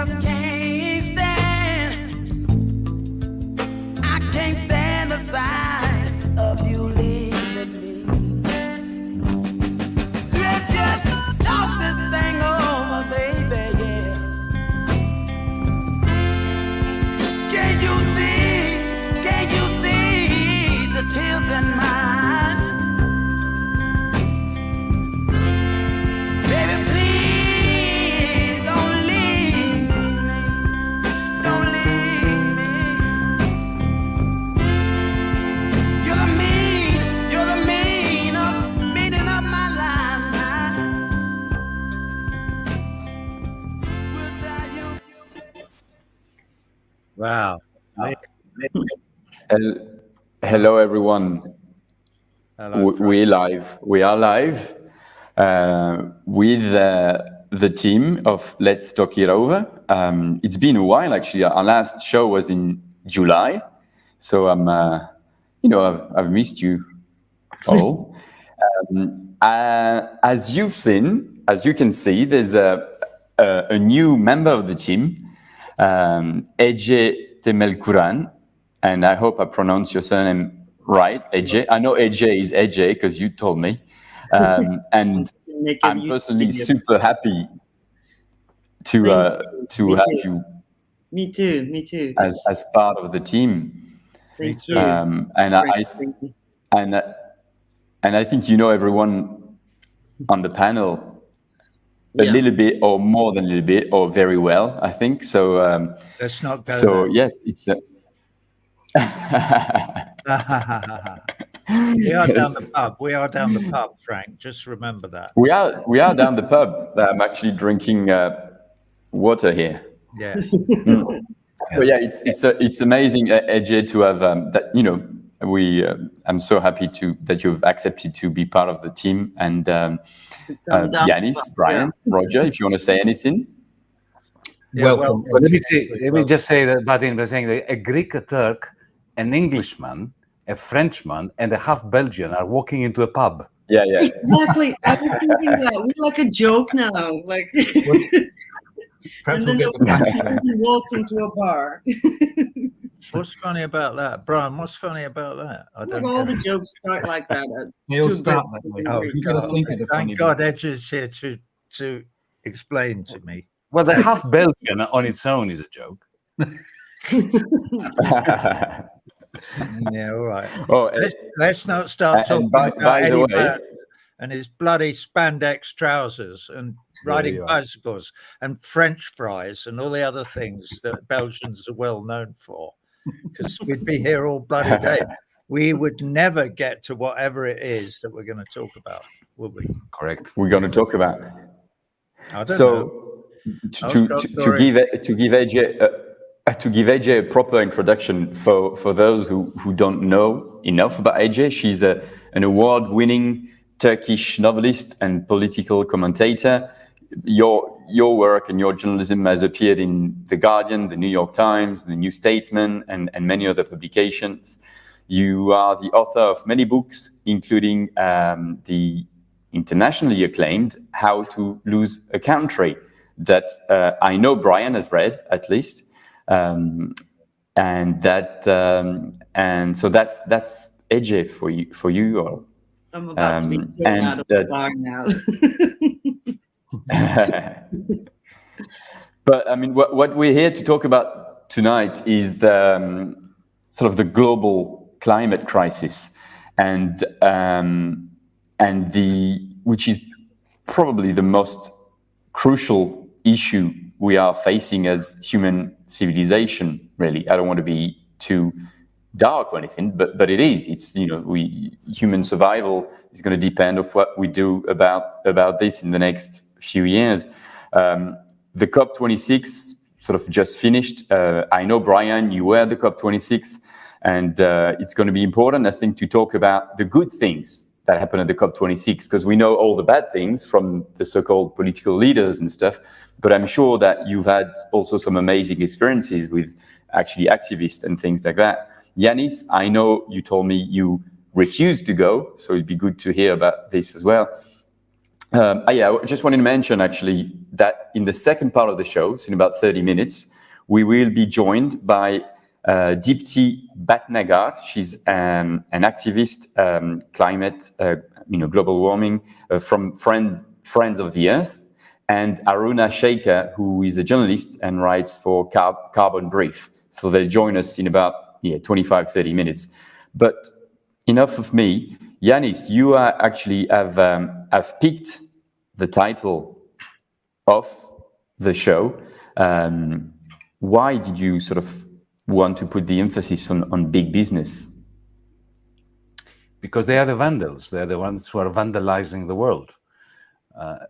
just can't stand. I can't stand the sight of you leaving me. Let's just talk this thing over, baby, yeah. Can you see the tears in my eyes? Baby, please don't leave me. Don't leave me. You're the meaning of my life. Without you. Wow. Hello, everyone. Hello, We live. We are live with the team of Let's Talk It Over. It's been a while, actually. Our last show was in July, so I've missed you all. As you can see, there's a new member of the team, Ece Temelkuran, and I hope I pronounce your surname right, Ece. I know Ece is Ece because you told me, and I'm personally super happy to have you. Me too. As part of the team. Thank you. And I think you know everyone on the panel a little bit, or more than a little bit, or very well, I think. So let's not go so there. yes, it's We are down the pub. We are down the pub, Frank. Just remember that. we are down the pub. I'm actually drinking water here. Yeah. But yeah, it's amazing, Ece, to have that. I'm so happy that you've accepted to be part of the team. And Yanis, Brian, Roger, if you want to say anything. Yeah, welcome. Let me just say that Badin was saying that a Greek, a Turk, an Englishman, a Frenchman, and a half Belgian are walking into a pub. Yeah. Exactly. I was thinking that we're like a joke now, like. And then the walks into a bar. What's funny about that, Brian? What's funny about that? I don't all the jokes start like that. They all start that way. Oh, You gotta think of the funny thank God Edge is here to explain to me. Well, the half Belgian on its own is a joke. Yeah, all right. Oh, Let's not start talking about by the Eddie way, Byrne and his bloody spandex trousers and riding bicycles and French fries and all the other things that Belgians are well known for. Because we'd be here all bloody day. We would never get to whatever it is that we're going to talk about, would we? Correct. We're going to talk about. I don't know. To give AJ a proper introduction for those who don't know enough about AJ, she's an award-winning Turkish novelist and political commentator. Your work and your journalism has appeared in The Guardian, The New York Times, The New Statesman, and many other publications. You are the author of many books, including the internationally acclaimed How to Lose a Country, that I know Brian has read, at least. And so that's AJ for you all. I'm about to be thrown out of the bar now. But I mean, what we're here to talk about tonight is the sort of the global climate crisis, and which is probably the most crucial issue we are facing as human civilization. Really, I don't want to be too dark or anything, but it is. It's human survival is going to depend on what we do about this in the next few years. The COP26 sort of just finished. I know, Brian, you were at the COP26, and it's going to be important, I think, to talk about the good things that happened at the COP26, because we know all the bad things from the so-called political leaders and stuff, but I'm sure that you've had also some amazing experiences with actually activists and things like that. Yanis, I know you told me you refused to go, so it'd be good to hear about this as well. I just wanted to mention actually that in the second part of the show, so in about 30 minutes, we will be joined by Deepti Bhatnagar. She's an activist, climate, global warming from Friends of the Earth, and Aruna Shekhar, who is a journalist and writes for Carbon Brief. So they'll join us in about 25, 30 minutes. But enough of me. Yanis, you actually have picked the title of the show. Why did you sort of want to put the emphasis on big business? Because they are the vandals. They're the ones who are vandalizing the world.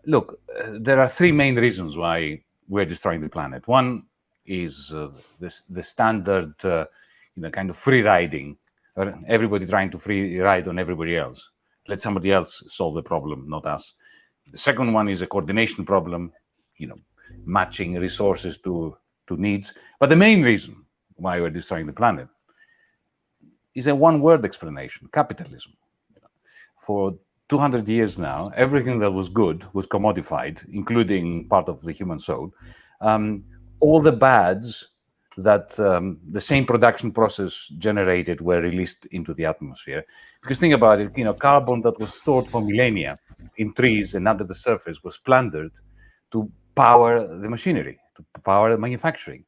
Look, there are three main reasons why we're destroying the planet. One is the standard, kind of free riding. Everybody trying to free ride on everybody else. Let somebody else solve the problem, not us. The second one is a coordination problem, matching resources to needs. But the main reason why we're destroying the planet is a one-word explanation: capitalism. For 200 years now, everything that was good was commodified, including part of the human soul. All the bads that the same production process generated were released into the atmosphere. Because think about it, carbon that was stored for millennia in trees and under the surface was plundered to power the machinery, to power the manufacturing.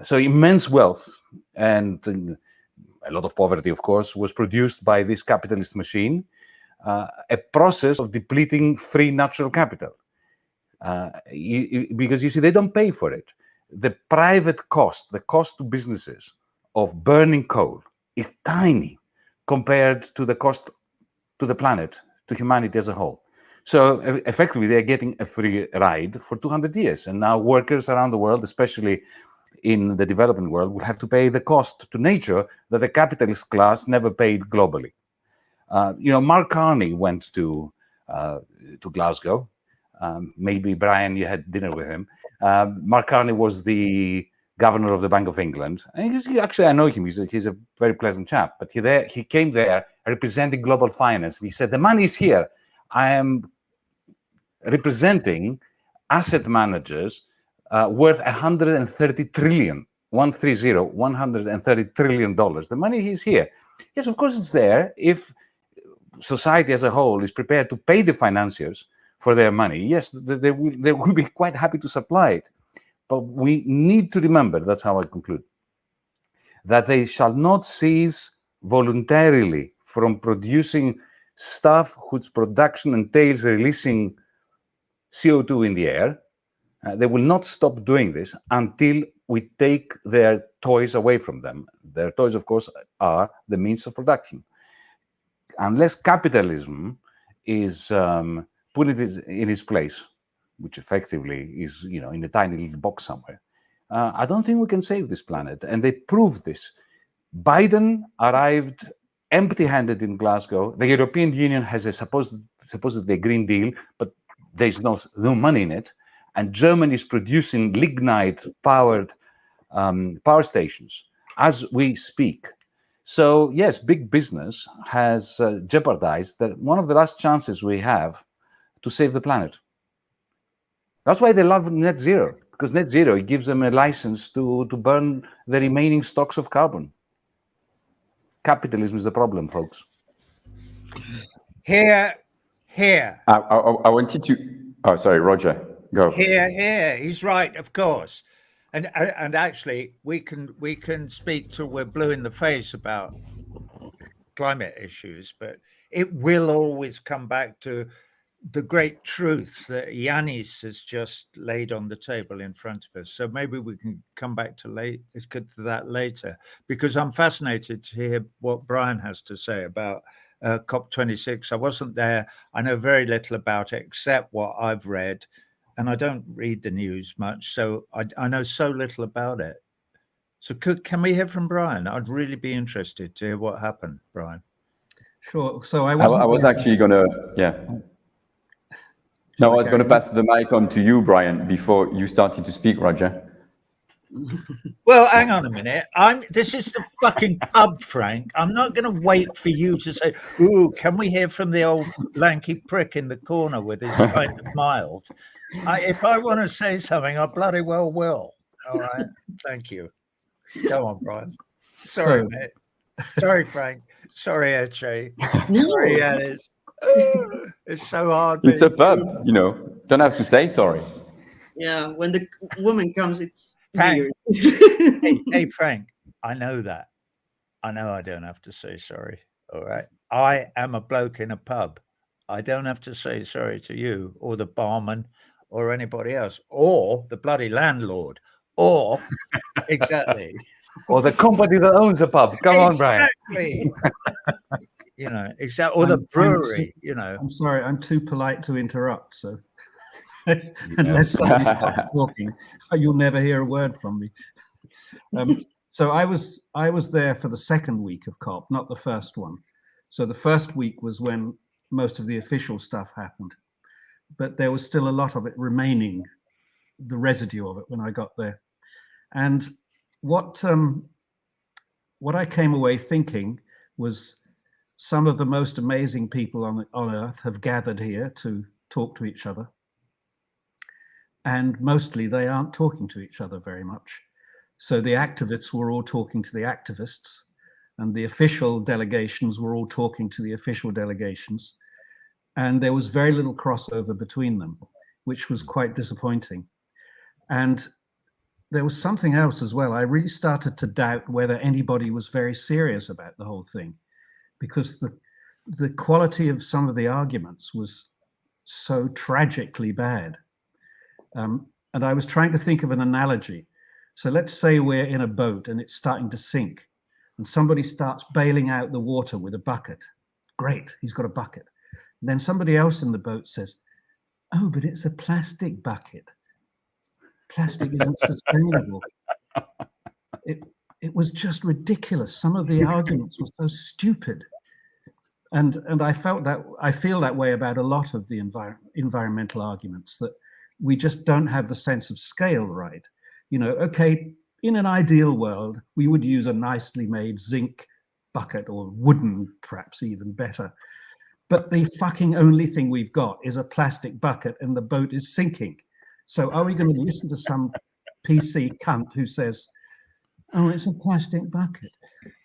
So immense wealth and a lot of poverty, of course, was produced by this capitalist machine, a process of depleting free natural capital. Because you see, they don't pay for it. The private cost, the cost to businesses of burning coal is tiny compared to the cost to the planet, to humanity as a whole. So effectively, they're getting a free ride for 200 years. And now workers around the world, especially in the developing world, will have to pay the cost to nature that the capitalist class never paid globally. Mark Carney went to Glasgow. Maybe, Brian, you had dinner with him. Mark Carney was the governor of the Bank of England. And actually, I know him. He's a very pleasant chap. But he came there representing global finance. And he said, the money is here. I am representing asset managers worth $130 trillion. $130 trillion. The money is here. Yes, of course it's there if society as a whole is prepared to pay the financiers for their money. Yes, they will be quite happy to supply it. But we need to remember, that's how I conclude, that they shall not cease voluntarily from producing stuff whose production entails releasing CO2 in the air. They will not stop doing this until we take their toys away from them. Their toys, of course, are the means of production. Unless capitalism is put it in its place, which effectively is, in a tiny little box somewhere, I don't think we can save this planet. And they proved this. Biden arrived empty-handed in Glasgow. The European Union has a supposedly a Green Deal, but there's no money in it. And Germany is producing lignite-powered power stations as we speak. So yes, big business has jeopardized that one of the last chances we have to save the planet. That's why they love net zero, because net zero gives them a license to burn the remaining stocks of carbon. Capitalism is the problem, folks. Here. I wanted to. Oh, sorry, Roger. Go. Here. He's right, of course. And actually, we can speak till we're blue in the face about climate issues, but it will always come back to the great truth that Yanis has just laid on the table in front of us. So maybe we can come back to that later, because I'm fascinated to hear what Brian has to say about COP26. I wasn't there. I know very little about it except what I've read. And I don't read the news much, so I know so little about it. So can we hear from Brian? I'd really be interested to hear what happened, Brian. Sure. So I was actually going to, No, I was going to pass the mic on to you, Brian, before you started to speak, Roger. Well, hang on a minute. This is the fucking pub, Frank. I'm not going to wait for you to say, "Ooh, can we hear from the old lanky prick in the corner with his pint of mild?" If I want to say something, I bloody well will. All right. Thank you. Go on, Brian. Sorry, So- mate. Sorry, Frank. Sorry, Eche. No. Sorry, Alice. It's so hard. It's a being pub, human. you know. Don't have to say sorry. Yeah, when the woman comes, it's Frank. weird. Hey, Frank, I know that. I know I don't have to say sorry. All right. I am a bloke in a pub. I don't have to say sorry to you or the barman or anybody else or the bloody landlord or exactly. Or the company that owns a pub. Come on, Brian. Exactly. You know, exactly. Or the brewery, you know. I'm sorry, I'm too polite to interrupt. So unless somebody stops talking, you'll never hear a word from me. So I was there for the second week of COP, not the first one. So the first week was when most of the official stuff happened, but there was still a lot of it remaining, the residue of it when I got there. And what I came away thinking was some of the most amazing people on earth have gathered here to talk to each other. And mostly they aren't talking to each other very much. So the activists were all talking to the activists, and the official delegations were all talking to the official delegations. And there was very little crossover between them, which was quite disappointing. And there was something else as well. I really started to doubt whether anybody was very serious about the whole thing, because the quality of some of the arguments was so tragically bad. And I was trying to think of an analogy. So let's say we're in a boat and it's starting to sink, and somebody starts bailing out the water with a bucket. Great, he's got a bucket. And then somebody else in the boat says, "Oh, but it's a plastic bucket. Plastic isn't sustainable." It was just ridiculous. Some of the arguments were so stupid. And I feel that way about a lot of the environmental arguments, that we just don't have the sense of scale right. You know, okay, in an ideal world, we would use a nicely made zinc bucket, or wooden, perhaps even better. But the fucking only thing we've got is a plastic bucket, and the boat is sinking. So are we going to listen to some PC cunt who says, "Oh, it's a plastic bucket"?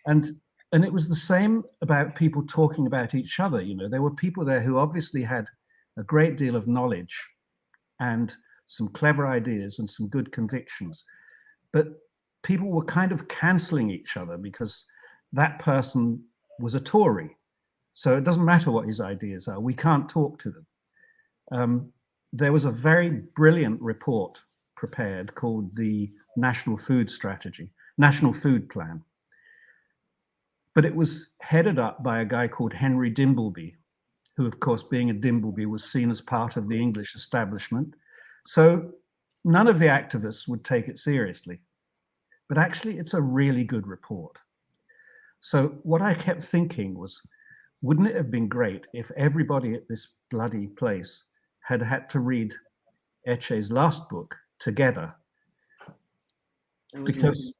And it was the same about people talking about each other. You know, there were people there who obviously had a great deal of knowledge and some clever ideas and some good convictions, but people were kind of cancelling each other because that person was a Tory. So it doesn't matter what his ideas are, we can't talk to them. There was a very brilliant report prepared called the National Food Strategy, National Food Plan. But it was headed up by a guy called Henry Dimbleby, who, of course, being a Dimbleby, was seen as part of the English establishment. So none of the activists would take it seriously. But actually, it's a really good report. So what I kept thinking was, wouldn't it have been great if everybody at this bloody place had to read Eche's last book together? Because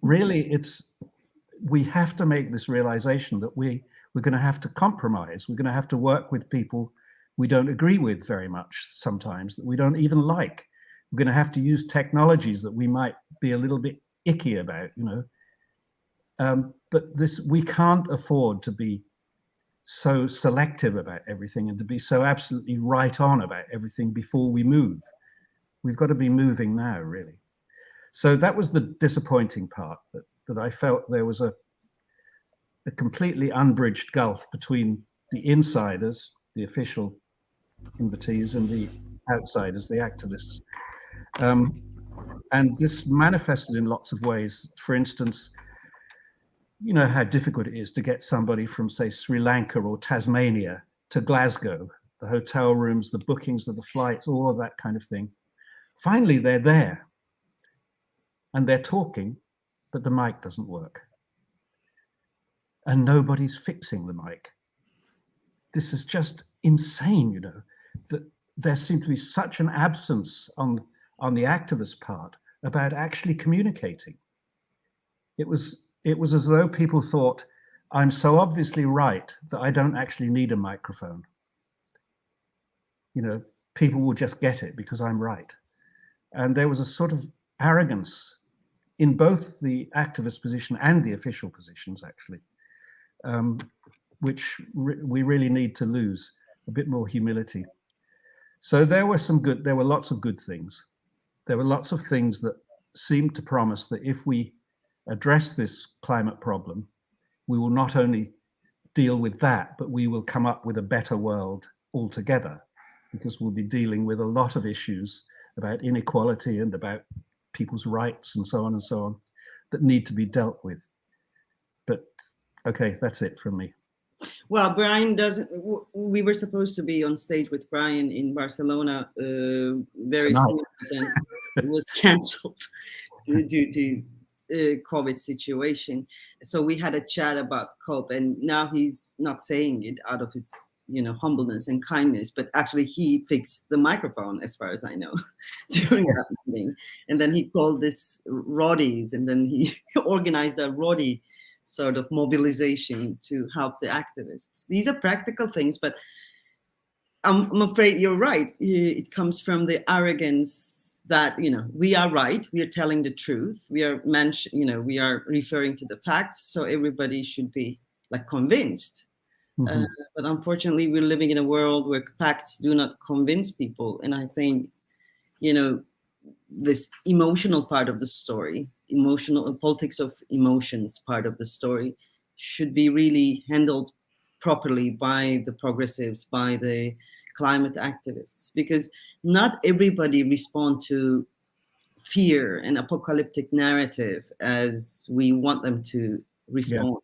really, we have to make this realization that we're going to have to compromise. We're going to have to work with people we don't agree with very much sometimes, that we don't even like. We're going to have to use technologies that we might be a little bit icky about, you know. But we can't afford to be so selective about everything and to be so absolutely right on about everything before we move. We've got to be moving now, really. So that was the disappointing part, that I felt there was a completely unbridged gulf between the insiders, the official invitees, and the outsiders, the activists. And this manifested in lots of ways. For instance, you know how difficult it is to get somebody from, say, Sri Lanka or Tasmania to Glasgow, the hotel rooms, the bookings of the flights, all of that kind of thing. Finally, they're there and they're talking, but the mic doesn't work. And nobody's fixing the mic. This is just insane, you know, that there seems to be such an absence on the activist part about actually communicating. It was as though people thought, I'm so obviously right that I don't actually need a microphone. You know, people will just get it because I'm right. And there was a sort of arrogance in both the activist position and the official positions, actually, which we really need to lose, a bit more humility. So there were lots of good things. There were lots of things that seemed to promise that if we address this climate problem, we will not only deal with that, but we will come up with a better world altogether, because we'll be dealing with a lot of issues about inequality and about people's rights and so on that need to be dealt with. But okay, that's it from me. Well, Brian doesn't. We were supposed to be on stage with Brian in Barcelona very soon, and it was cancelled due to COVID situation. So we had a chat about COP, and now he's not saying it out of his, humbleness and kindness, but actually he fixed the microphone, as far as I know, during that meeting. And then he called this Roddies, and then he organized a Roddy sort of mobilization to help the activists. These are practical things, but I'm afraid you're right. It comes from the arrogance that, we are right. We are telling the truth. We are we are referring to the facts. So everybody should be convinced. Mm-hmm. But unfortunately, we're living in a world where facts do not convince people. And I think, this emotional part of the story, emotional politics of emotions part of the story, should be really handled properly by the progressives, by the climate activists, because not everybody respond to fear and apocalyptic narrative as we want them to respond. Yeah.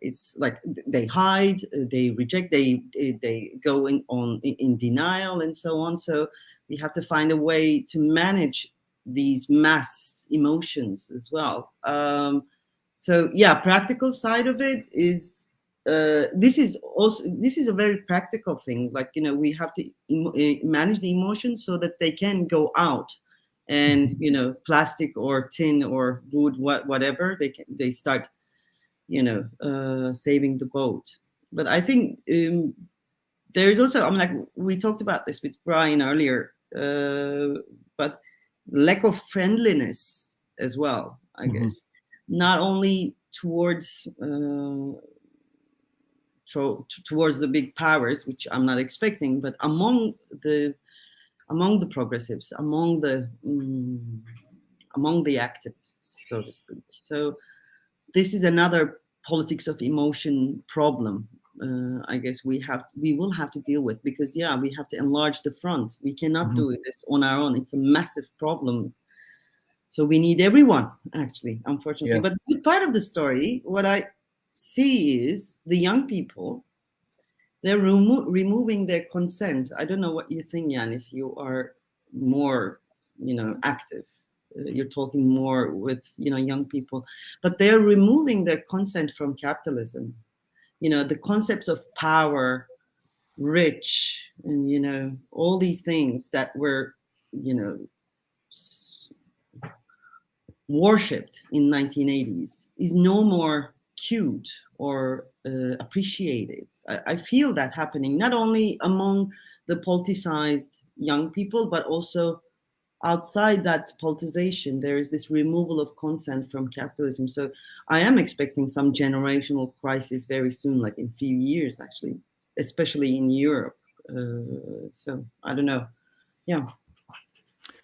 It's like they hide, they reject, they go in denial and so on. So we have to find a way to manage these mass emotions as well. So yeah, practical side of it is this is a very practical thing. We have to manage the emotions so that they can go out, and plastic or tin or wood, whatever, they start saving the boat. But I think there's also, we talked about this with Brian earlier, but lack of friendliness as well, I guess, not only towards the big powers, which I'm not expecting, but among the progressives, among the activists, so to speak. So this is another politics of emotion problem. I guess we will have to deal with, because we have to enlarge the front. We cannot do this on our own. It's a massive problem. So we need everyone, actually, unfortunately. Yeah. But the part of the story, what I see is the young people, they're removing their consent. I don't know what you think, Yanis. You are more, active. You're talking more with, young people, but they're removing their consent from capitalism. The concepts of power, rich, and, all these things that were, worshipped in 1980s is no more cute or appreciated. I feel that happening not only among the politicized young people, but also outside that politicization. There is this removal of consent from capitalism. So I am expecting some generational crisis very soon, like in a few years, actually, especially in Europe. So I don't know. Yeah.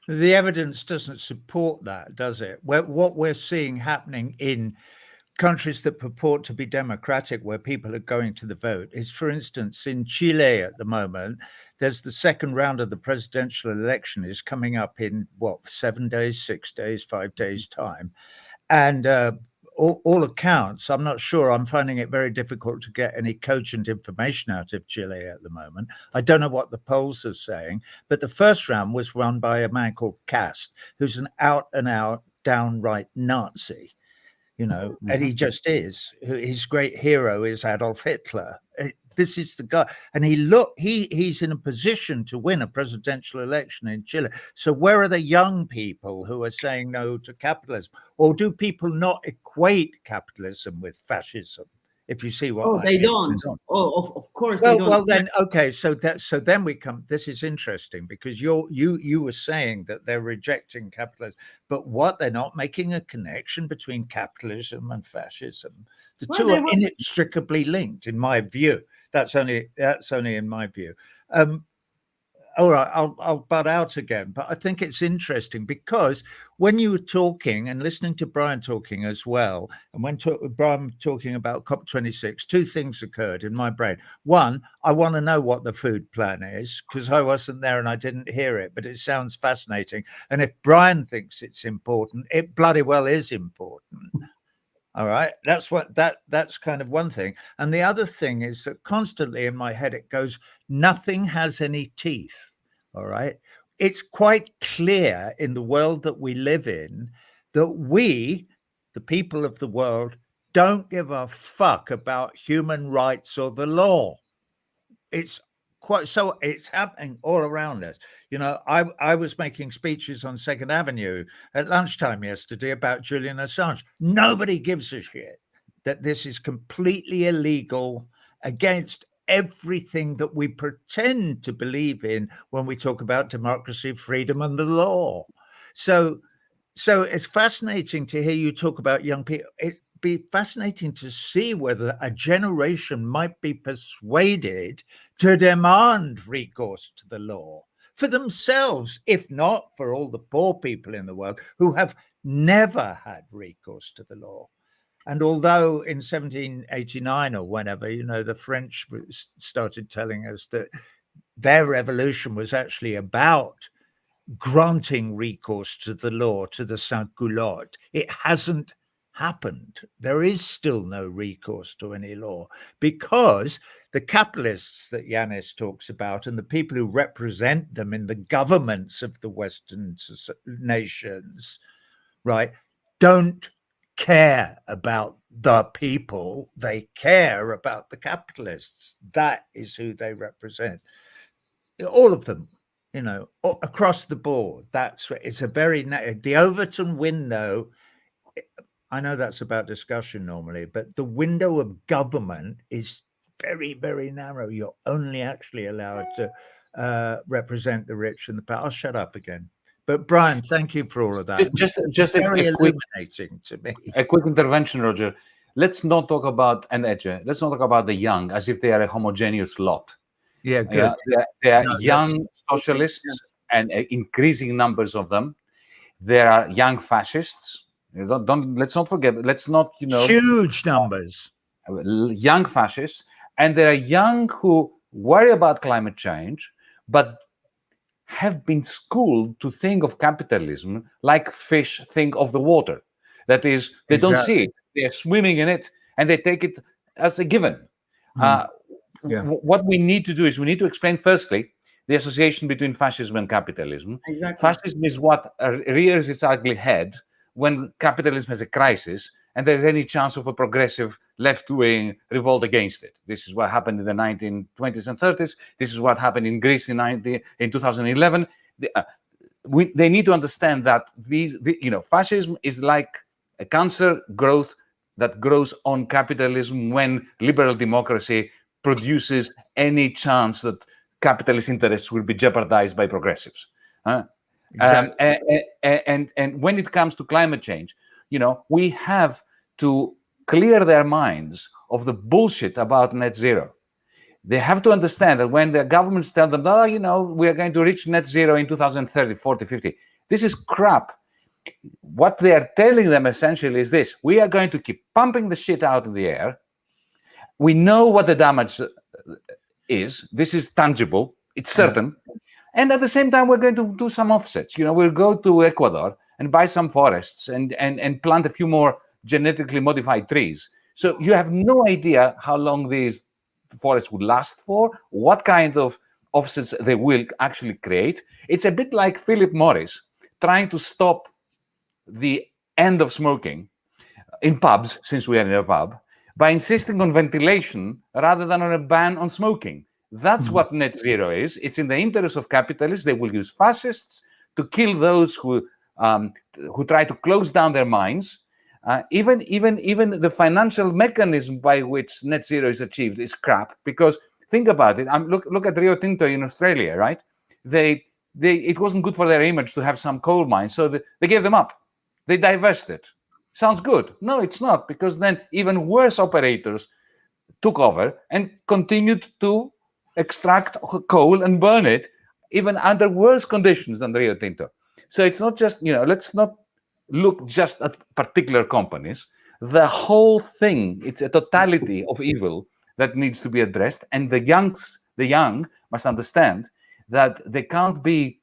The evidence doesn't support that, does it? What we're seeing happening in countries that purport to be democratic, where people are going to the vote, is, for instance, in Chile at the moment, there's the second round of the presidential election is coming up in 7 days, 6 days, 5 days time. And all accounts, I'm not sure, I'm finding it very difficult to get any cogent information out of Chile at the moment. I don't know what the polls are saying, but the first round was run by a man called Kast, who's an out and out downright Nazi. And he just is. His great hero is Adolf Hitler. this is the guy. And he's in a position to win a presidential election in Chile. So where are the young people who are saying no to capitalism? Or do people not equate capitalism with fascism? If you see what they don't. Oh, of course they don't. Well, then, okay. So then we come. This is interesting because you were saying that they're rejecting capitalism, but what they're not making a connection between capitalism and fascism. The two are inextricably linked, in my view. That's only in my view. All right, I'll butt out again, but I think it's interesting because when you were talking and listening to Brian talking as well, and when Brian talking about COP26, two things occurred in my brain. One, I want to know what the food plan is because I wasn't there and I didn't hear it, but it sounds fascinating. And if Brian thinks it's important, it bloody well is important. All right, that's kind of one thing. And the other thing is that constantly in my head, it goes, nothing has any teeth. All right. It's quite clear in the world that we live in that we, the people of the world, don't give a fuck about human rights or the law. It's happening all around us. You know, I was making speeches on 2nd Avenue at lunchtime yesterday about Julian Assange. Nobody gives a shit that this is completely illegal, against everything that we pretend to believe in when we talk about democracy, freedom, and the law. So it's fascinating to hear you talk about young people. It'd be fascinating to see whether a generation might be persuaded to demand recourse to the law for themselves, if not for all the poor people in the world who have never had recourse to the law. And although in 1789 or whenever, you know, the French started telling us that their revolution was actually about granting recourse to the law, to the sans-culotte, it hasn't happened. There is still no recourse to any law because the capitalists that Yanis talks about and the people who represent them in the governments of the Western nations, right, don't care about the people. They care about the capitalists. That is who they represent. All of them, you know, across the board. That's what it's a very, the Overton window. I know that's about discussion normally, but the window of government is very, very narrow. You're only actually allowed to represent the rich and the power. I'll shut up again. But Brian, thank you for all of that. Just very illuminating to me. A quick intervention, Roger. Let's not talk about let's not talk about the young as if they are a homogeneous lot. Yeah, good. They are young socialists and increasing numbers of them. There are young fascists. Let's not forget. Let's not, huge numbers. Young fascists, and there are young who worry about climate change, but have been schooled to think of capitalism like fish think of the water. That is, they don't see it. They are swimming in it, and they take it as a given. What we need to do is we need to explain, firstly, the association between fascism and capitalism. Exactly. Fascism is what rears its ugly head when capitalism has a crisis and there's any chance of a progressive left-wing revolt against it. This is what happened in the 1920s and 30s. This is what happened in Greece in 2011. They need to understand that fascism is like a cancer growth that grows on capitalism when liberal democracy produces any chance that capitalist interests will be jeopardized by progressives. Exactly. And when it comes to climate change, we have to clear their minds of the bullshit about net zero. They have to understand that when the governments tell them, we are going to reach net zero in 2030, 40, 50, this is crap. What they are telling them essentially is this: we are going to keep pumping the shit out of the air. We know what the damage is. This is tangible. It's certain. And at the same time, we're going to do some offsets. We'll go to Ecuador and buy some forests and plant a few more genetically modified trees. So you have no idea how long these forests would last for, what kind of offsets they will actually create. It's a bit like Philip Morris trying to stop the end of smoking in pubs, since we are in a pub, by insisting on ventilation rather than on a ban on smoking. That's what net zero is. It's in the interest of capitalists. They will use fascists to kill those who try to close down their mines. Even the financial mechanism by which net zero is achieved is crap. Because think about it. Look at Rio Tinto in Australia, right? It wasn't good for their image to have some coal mines, so they gave them up. They divested. Sounds good. No, it's not, because then even worse operators took over and continued to extract coal and burn it, even under worse conditions than Rio Tinto. So it's not just, let's not look just at particular companies. The whole thing, it's a totality of evil that needs to be addressed. And the young must understand that they can't be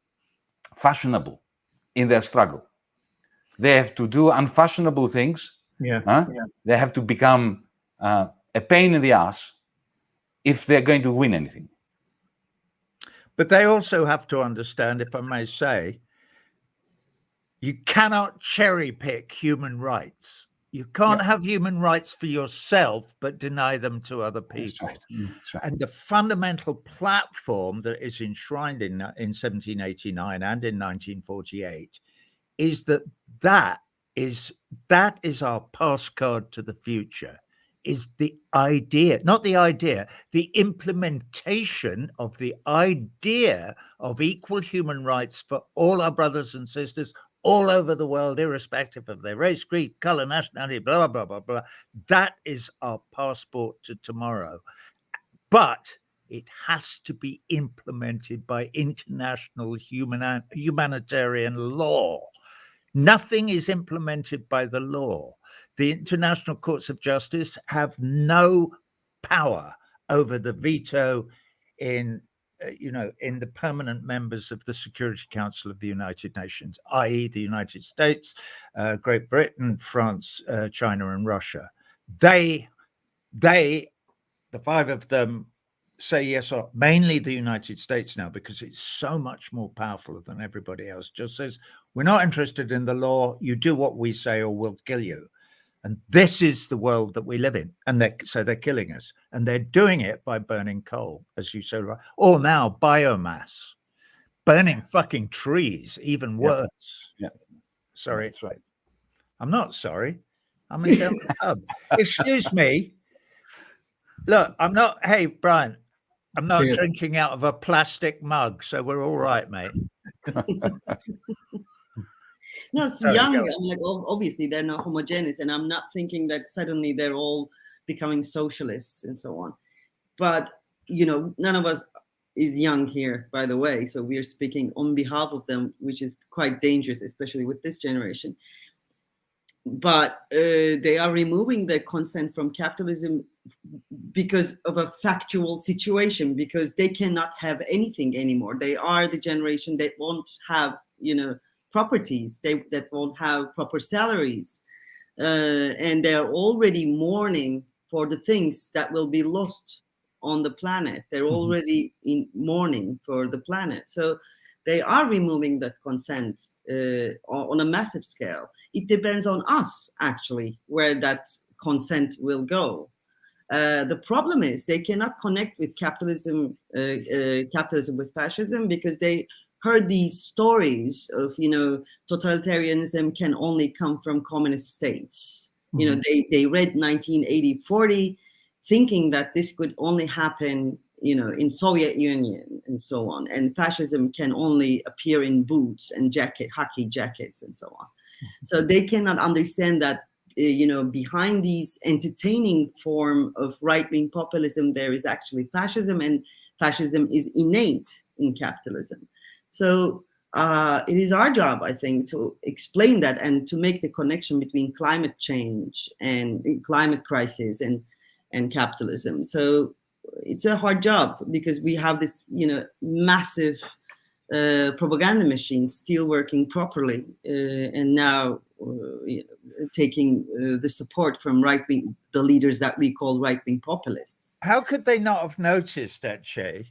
fashionable in their struggle. They have to do unfashionable things. They have to become a pain in the ass if they're going to win anything. But they also have to understand, if I may say, you cannot cherry pick human rights. You can't have human rights for yourself, but deny them to other people. That's right. And the fundamental platform that is enshrined in 1789 and in 1948 is that is our postcard to the future, is the idea, not the idea, the implementation of the idea of equal human rights for all our brothers and sisters all over the world, irrespective of their race, creed, color, nationality, blah, blah, blah, blah. That is our passport to tomorrow. But it has to be implemented by international humanitarian law. Nothing is implemented by the law. The international courts of justice have no power over the veto in the permanent members of the Security Council of the United Nations, i.e. the United States, Great Britain, France, China, and Russia. The five of them, say yes, or mainly the United States now, because it's so much more powerful than everybody else, just says, we're not interested in the law. You do what we say or we'll kill you. And this is the world that we live in. And they're killing us. And they're doing it by burning coal, as you said, right? Or now biomass, burning fucking trees, even worse. Yeah. Sorry. That's right. I'm not sorry. I'm in the pub. Excuse me. Look, hey, Brian, I'm not drinking out of a plastic mug, so we're all right, mate. No, it's young. I'm like, obviously they're not homogeneous, and I'm not thinking that suddenly they're all becoming socialists and so on. But none of us is young here, by the way. So we are speaking on behalf of them, which is quite dangerous, especially with this generation. But they are removing their consent from capitalism because of a factual situation, because they cannot have anything anymore. They are the generation that won't have, properties, that won't have proper salaries. And they're already mourning for the things that will be lost on the planet. They're already in mourning for the planet. So they are removing that consent on a massive scale. It depends on us, actually, where that consent will go. The problem is they cannot connect with capitalism with fascism, because they heard these stories of, totalitarianism can only come from communist states. They read 1980-40, thinking that this could only happen, in Soviet Union and so on. And fascism can only appear in boots and hockey jackets and so on. So they cannot understand that, behind these entertaining form of right-wing populism, there is actually fascism, and fascism is innate in capitalism. So it is our job, I think, to explain that and to make the connection between climate change and climate crisis and capitalism. So it's a hard job, because we have this, massive propaganda machine still working properly, and now taking the support from right-wing, the leaders that we call right-wing populists. How could they not have noticed, Etche,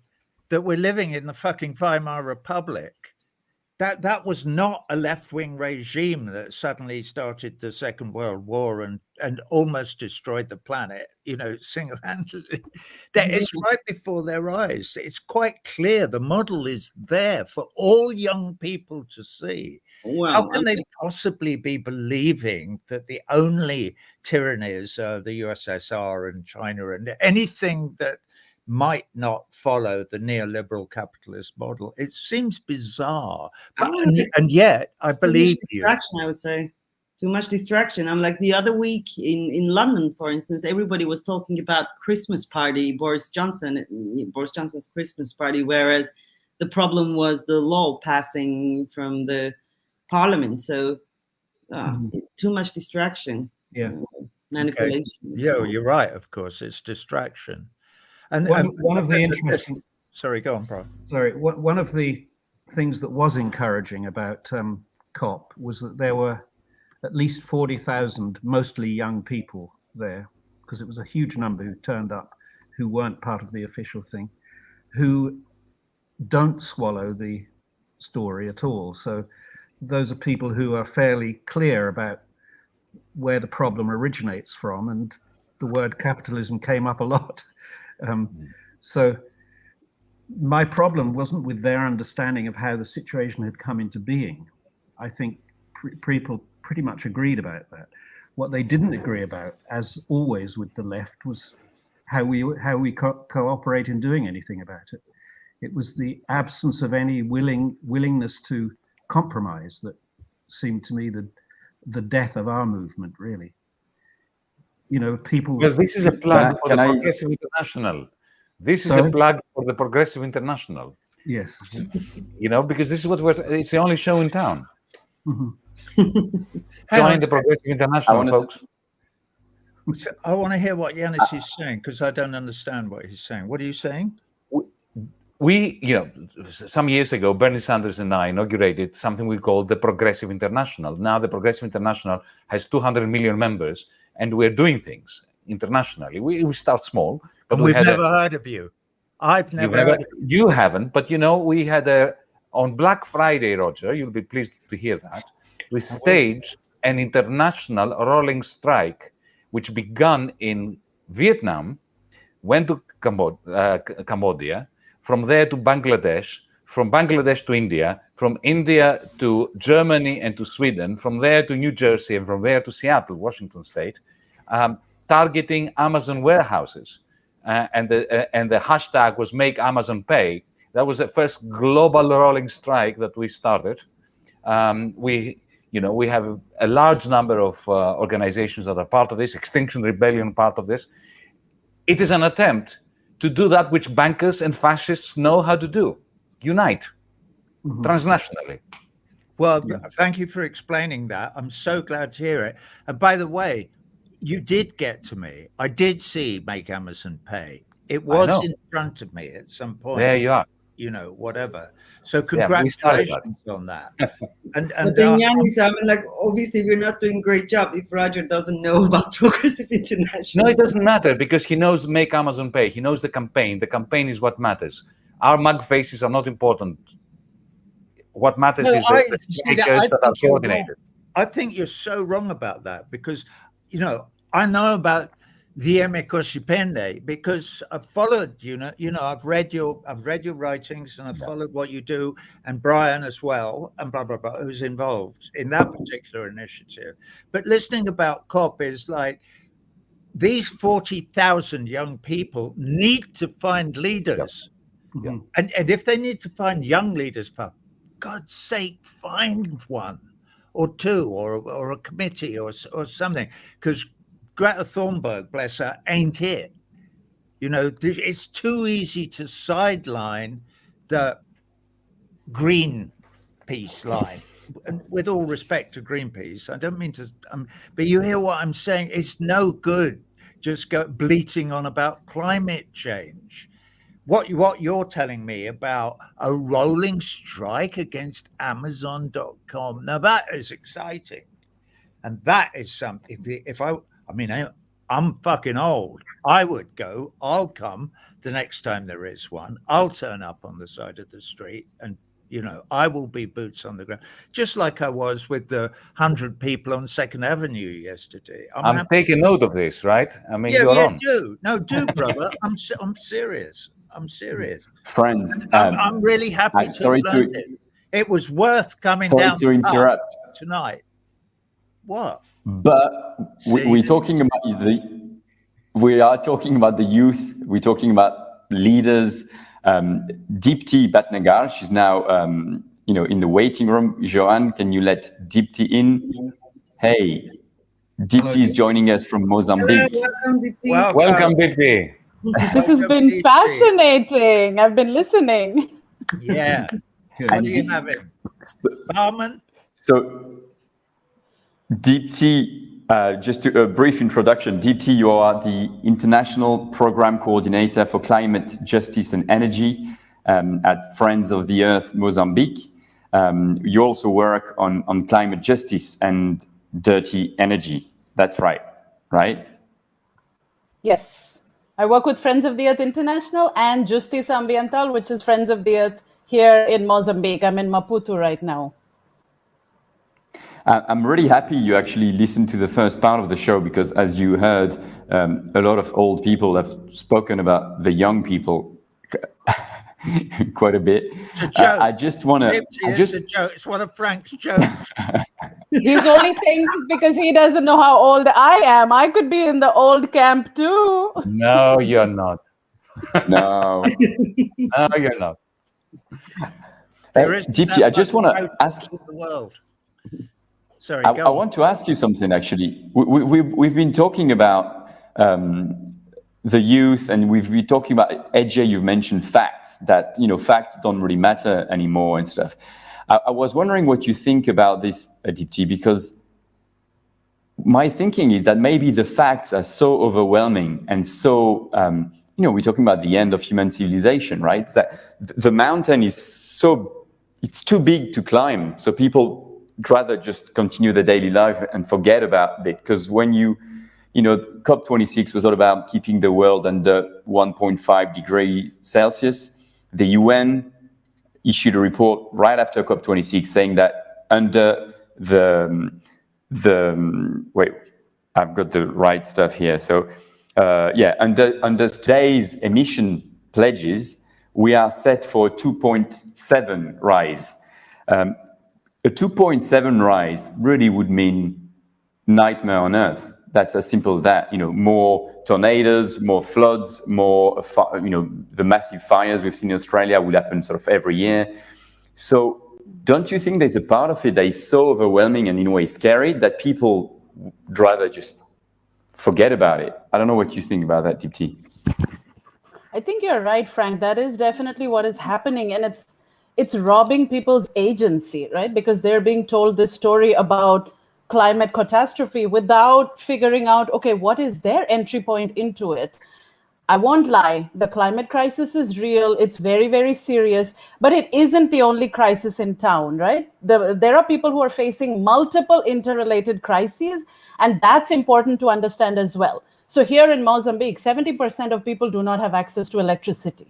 that we're living in the fucking Weimar Republic, that was not a left-wing regime that suddenly started the Second World War and almost destroyed the planet, single-handedly. It's right before their eyes. It's quite clear. The model is there for all young people to see. Well, how can they possibly be believing that the only tyrannies are the USSR and China and anything that might not follow the neoliberal capitalist model? It seems bizarre, and yet I believe you. I would say too much distraction. I'm like, the other week in London, for instance, everybody was talking about Christmas party, Boris Johnson's Christmas party, whereas the problem was the law passing from the parliament. So too much distraction. Yeah, manipulation. Okay. Yeah, you're right. Of course, it's distraction. And one of the interesting. Sorry, go on, bro. Sorry, one of the things that was encouraging about COP was that there were at least 40,000, mostly young people there, because it was a huge number who turned up, who weren't part of the official thing, who don't swallow the story at all. So those are people who are fairly clear about where the problem originates from, and the word capitalism came up a lot. So my problem wasn't with their understanding of how the situation had come into being. I think people pretty much agreed about that. What they didn't agree about, as always with the left, was how we cooperate in doing anything about it. It was the absence of any willingness to compromise that seemed to me the death of our movement, really. People. Because this is a plug for the Progressive International. This is a plug for the Progressive International. Yes. Because this is it's the only show in town. Mm-hmm. Join the Progressive International, folks. I want to hear what Yanis is saying, because I don't understand what he's saying. What are you saying? We, some years ago, Bernie Sanders and I inaugurated something we call the Progressive International. Now the Progressive International has 200 million members, and we're doing things internationally. We start small, but we've never heard of you. I've never heard. You haven't, but we had on Black Friday, Roger, you'll be pleased to hear that, we staged an international rolling strike, which began in Vietnam, went to Cambodia, from there to Bangladesh, from Bangladesh to India, from India to Germany and to Sweden, from there to New Jersey, and from there to Seattle, Washington State, targeting Amazon warehouses. And the hashtag was Make Amazon Pay. That was the first global rolling strike that we started. We have a large number of organizations that are part of this, Extinction Rebellion part of this. It is an attempt to do that which bankers and fascists know how to do: unite transnationally. Well, thank you for explaining that. I'm so glad to hear it. And by the way, you did get to me. I did see Make Amazon Pay. It was in front of me at some point. There you are. Whatever. So congratulations on that. But then Yanis, obviously we're not doing a great job if Roger doesn't know about Progressive International. No, it doesn't matter, because he knows Make Amazon Pay. He knows the campaign. The campaign is what matters. Our mug faces are not important. What matters is the strikers that are coordinated. I think you're so wrong about that, because, I know about VM Koshipende because I've followed, I've read your writings, and I've followed what you do, and Brian as well, and blah, blah, blah, who's involved in that particular initiative. But listening about COP is like, these 40,000 young people need to find leaders. Yeah. And if they need to find young leaders, for God's sake, find one or two or a committee or something, because Greta Thunberg, bless her, ain't it. It's too easy to sideline the Greenpeace line. And with all respect to Greenpeace, I don't mean to, but you hear what I'm saying? It's no good just bleating on about climate change. What you're telling me about a rolling strike against Amazon.com, now that is exciting. And that is something, I'm fucking old. I would go. I'll come the next time there is one. I'll turn up on the side of the street and You know, I will be boots on the ground, just like I was with the 100 people on 2nd Avenue yesterday. I'm happy. taking note of this, right? I mean, Yeah, you're yeah, on. do, brother. I'm serious. I'm serious. Friends, I'm really happy I'm to sorry have learned it. It was worth coming down to interrupt tonight. What? But we are talking about the youth. We're talking about leaders. Deepti Bhatnagar, she's now in the waiting room. Johan, can you let Deepti in? Hey, Deepti is joining us from Mozambique. Welcome, Deepti. Welcome, Deepti. This has been fascinating. I've been listening. Yeah. Good. What are you having? Barman? So, Deepti, just a brief introduction. Deepti, you are the International Program Coordinator for Climate Justice and Energy at Friends of the Earth Mozambique. You also work on climate justice and dirty energy. That's right? Yes. I work with Friends of the Earth International and Justiça Ambiental, which is Friends of the Earth here in Mozambique. I'm in Maputo right now. I'm really happy you actually listened to the first part of the show, because as you heard, a lot of old people have spoken about the young people quite a bit. It's a joke. I just want to... It's a joke. It's one of Frank's jokes. He's only saying this because he doesn't know how old I am. I could be in the old camp too. No, you're not. No. No, you're not. Deepti, I just want to ask... The world. Sorry, I want to ask you something, actually. We've been talking about the youth, and we've been talking about, Ece, you've mentioned facts, that, facts don't really matter anymore and stuff. I was wondering what you think about this, Deepti, because my thinking is that maybe the facts are so overwhelming and so, we're talking about the end of human civilization, right? That the mountain is it's too big to climb. So people rather just continue their daily life and forget about it. Because when COP26 was all about keeping the world under 1.5 degrees Celsius. The UN issued a report right after COP26 saying that under wait, I've got the right stuff here. So under today's emission pledges, we are set for a 2.7 rise. A 2.7 rise really would mean nightmare on Earth. That's as simple as that. More tornadoes, more floods, more, the massive fires we've seen in Australia will happen sort of every year. So don't you think there's a part of it that is so overwhelming and in a way scary that people would rather just forget about it? I don't know what you think about that, Deepti. I think you're right, Frank. That is definitely what is happening. And it's robbing people's agency, right? Because they're being told this story about climate catastrophe without figuring out, okay, what is their entry point into it? I won't lie, the climate crisis is real. It's very, very serious, but it isn't the only crisis in town, right? There are people who are facing multiple interrelated crises, and that's important to understand as well. So here in Mozambique, 70% of people do not have access to electricity.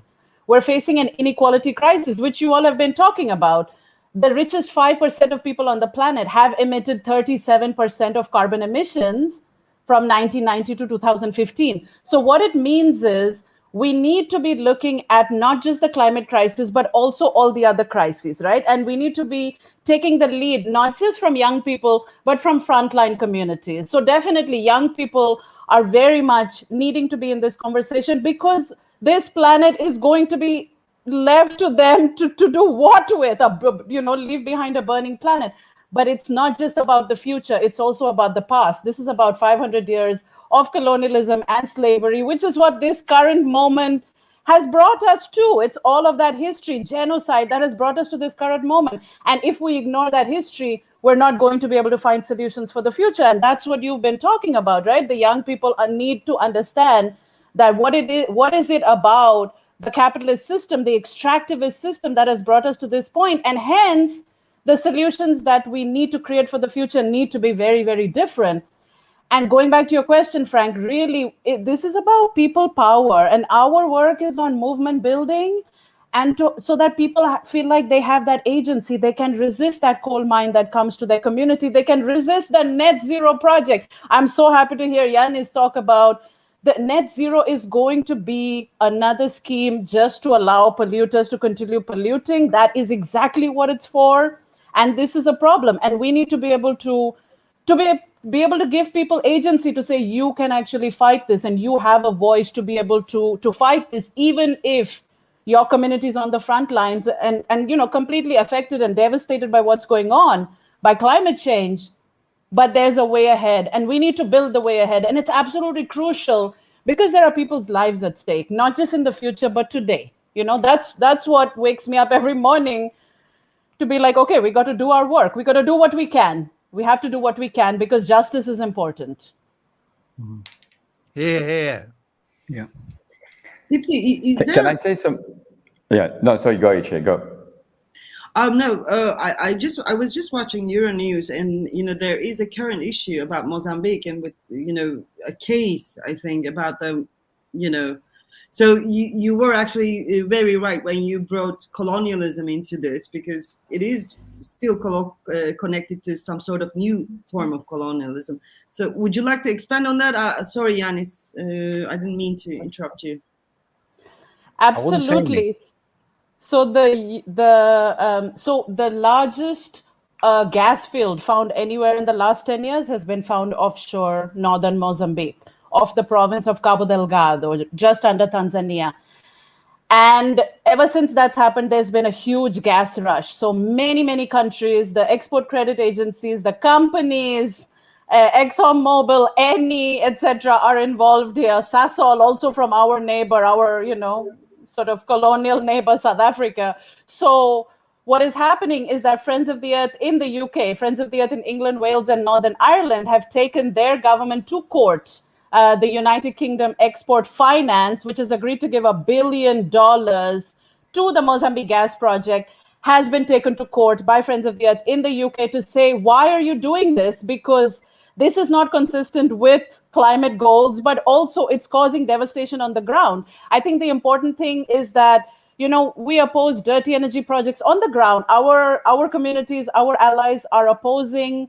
We're facing an inequality crisis, which you all have been talking about. The richest 5% of people on the planet have emitted 37% of carbon emissions from 1990 to 2015. So what it means is we need to be looking at not just the climate crisis, but also all the other crises, right? And we need to be taking the lead, not just from young people, but from frontline communities. So definitely young people are very much needing to be in this conversation, because this planet is going to be left to them to do what with, leave behind a burning planet. But it's not just about the future, it's also about the past. This is about 500 years of colonialism and slavery, which is what this current moment has brought us to. It's all of that history, genocide, that has brought us to this current moment. And if we ignore that history, we're not going to be able to find solutions for the future. And that's what you've been talking about, right? The young people need to understand that what is it about the capitalist system, the extractivist system that has brought us to this point, and hence the solutions that we need to create for the future need to be very, very different. And going back to your question, Frank, really, this is about people power, and our work is on movement building and so that people feel like they have that agency. They can resist that coal mine that comes to their community. They can resist the net zero project. I'm so happy to hear Yanis talk about the net zero is going to be another scheme just to allow polluters to continue polluting. That is exactly what it's for. And this is a problem. And we need to be able to be able to give people agency to say, you can actually fight this, and you have a voice to be able to fight this, even if your community is on the front lines and completely affected and devastated by what's going on by climate change. But there's a way ahead, and we need to build the way ahead. And it's absolutely crucial because there are people's lives at stake, not just in the future, but today. That's what wakes me up every morning to be like, okay, we got to do our work. We got to do what we can. We have to do what we can because justice is important. Here. Yeah. Dipti, is there... Can I say some? Yeah. No. Sorry. Go, Ichi. Go. No. I was just watching Euronews, and there is a current issue about Mozambique, and with a case, I think, about them. So you were actually very right when you brought colonialism into this, because it is still connected to some sort of new form of colonialism. So would you like to expand on that? Sorry, Yanis, I didn't mean to interrupt you. Absolutely. So the largest gas field found anywhere in the last 10 years has been found offshore northern Mozambique, of the province of Cabo Delgado, just under Tanzania. And ever since that's happened, there's been a huge gas rush. So many countries, the export credit agencies, the companies, ExxonMobil, Eni, etc., are involved here. Sasol, also from our neighbor, our sort of colonial neighbor, South Africa. So what is happening is that Friends of the Earth in the UK, Friends of the Earth in England, Wales, and Northern Ireland have taken their government to court. The United Kingdom Export Finance, which has agreed to give $1 billion to the Mozambique gas project, has been taken to court by Friends of the Earth in the UK to say, why are you doing this? Because this is not consistent with climate goals, but also it's causing devastation on the ground. I think the important thing is that, we oppose dirty energy projects on the ground. Our communities, our allies are opposing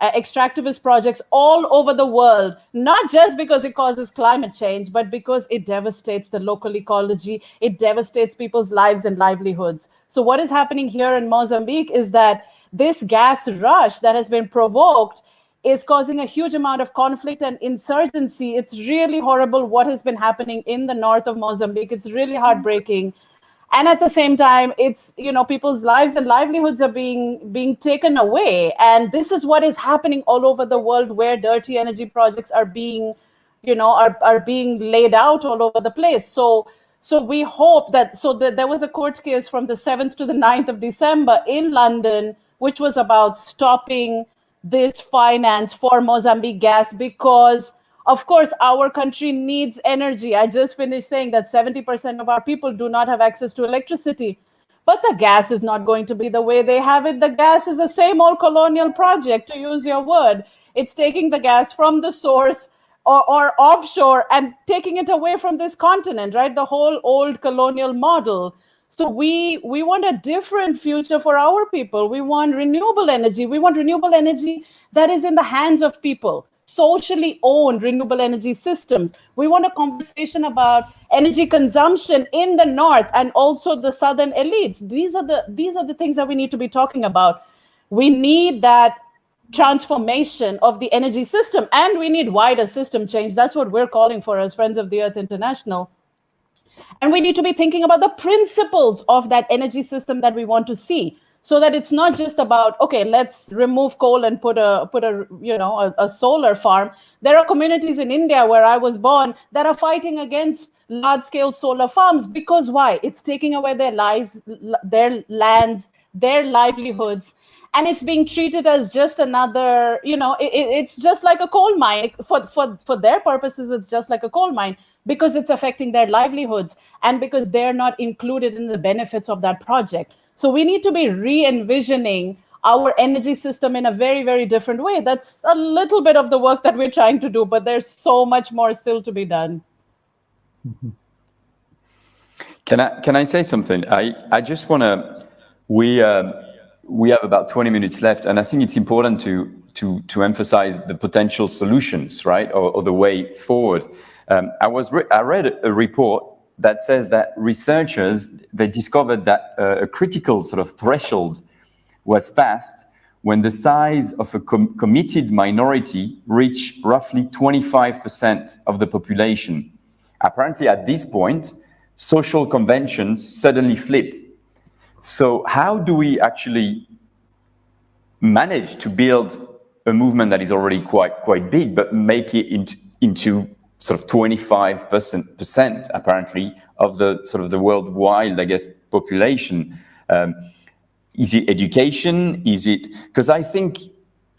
extractivist projects all over the world, not just because it causes climate change, but because it devastates the local ecology, it devastates people's lives and livelihoods. So what is happening here in Mozambique is that this gas rush that has been provoked is causing a huge amount of conflict and insurgency. It's really horrible what has been happening in the north of Mozambique. It's really heartbreaking. And at the same time, it's, people's lives and livelihoods are being taken away. And this is what is happening all over the world, where dirty energy projects are being, are being laid out all over the place. So we hope that, there was a court case from the 7th to the 9th of December in London, which was about stopping this finance for Mozambique gas, because of course, our country needs energy. I just finished saying that 70% of our people do not have access to electricity. But the gas is not going to be the way they have it. The gas is the same old colonial project, to use your word. It's taking the gas from the source or offshore and taking it away from this continent, right? The whole old colonial model. So we want a different future for our people. We want renewable energy. We want renewable energy that is in the hands of people. Socially owned renewable energy systems. We want a conversation about energy consumption in the north and also the southern elites. These are the things that we need to be talking about. We need that transformation of the energy system, and we need wider system change. That's what we're calling for as Friends of the Earth International. And we need to be thinking about the principles of that energy system that we want to see. So that it's not just about, okay, let's remove coal and put a solar farm. There are communities in India where I was born that are fighting against large-scale solar farms. Because why? It's taking away their lives, their lands, their livelihoods, and it's being treated as just another, it's just like a coal mine. For their purposes, it's just like a coal mine, because it's affecting their livelihoods and because they're not included in the benefits of that project. So we need to be re-envisioning our energy system in a very, very different way. That's a little bit of the work that we're trying to do, but there's so much more still to be done. Can I say something? I just want to. We have about 20 minutes left, and I think it's important to emphasize the potential solutions, right, or the way forward. I read a report that says that researchers, they discovered that a critical sort of threshold was passed when the size of a committed minority reached roughly 25% of the population. Apparently, at this point, social conventions suddenly flip. So how do we actually manage to build a movement that is already quite big, but make it into sort of 25% apparently of the sort of the worldwide, I guess, population? Is it education? Is it, because I think,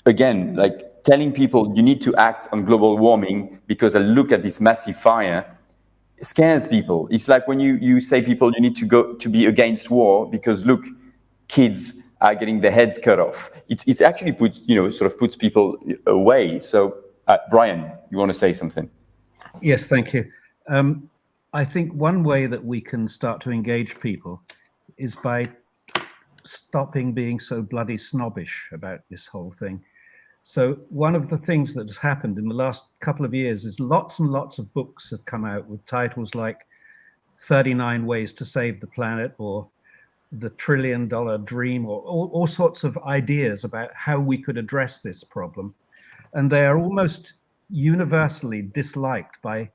again, like telling people you need to act on global warming because I look at this massive fire scares people. It's like when you say people you need to go to be against war because look, kids are getting their heads cut off. It actually puts, sort of puts people away. So Brian, you want to say something? Yes, thank you. I think one way that we can start to engage people is by stopping being so bloody snobbish about this whole thing. So one of the things that has happened in the last couple of years is lots and lots of books have come out with titles like 39 Ways to Save the Planet or The $1 Trillion Dream, or all sorts of ideas about how we could address this problem. And they are almost universally disliked by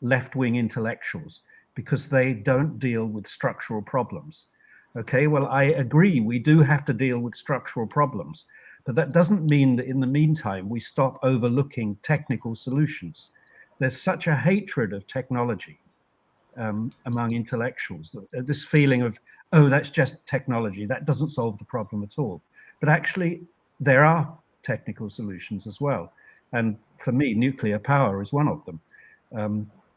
left-wing intellectuals because they don't deal with structural problems. Okay, well, I agree, we do have to deal with structural problems, but that doesn't mean that in the meantime, we stop overlooking technical solutions. There's such a hatred of technology among intellectuals, this feeling of, oh, that's just technology, that doesn't solve the problem at all. But actually, there are technical solutions as well. And for me, nuclear power is one of them.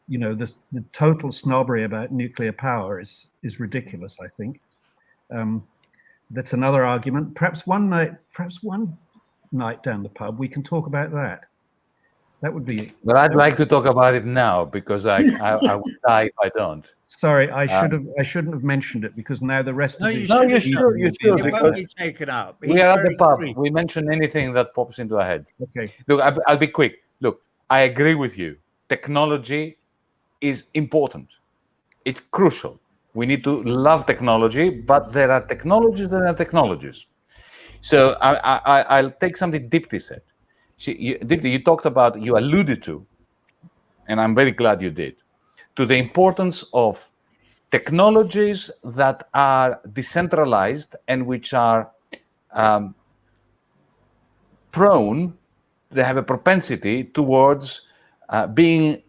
The total snobbery about nuclear power is ridiculous, I think. That's another argument. Perhaps one night down the pub, we can talk about that. That would be. But I'd like to talk about it now because I would die if I don't. Sorry, I shouldn't have mentioned it because now the rest of you should. It won't be taken up. We are at the pub. We mention anything that pops into our head. Okay. Look, I'll be quick. Look, I agree with you. Technology is important. It's crucial. We need to love technology, but there are technologies that are technologies. So I'll take something Dipti said. Dipti, you alluded to, and I'm very glad you did, to the importance of technologies that are decentralized and which are they have a propensity towards being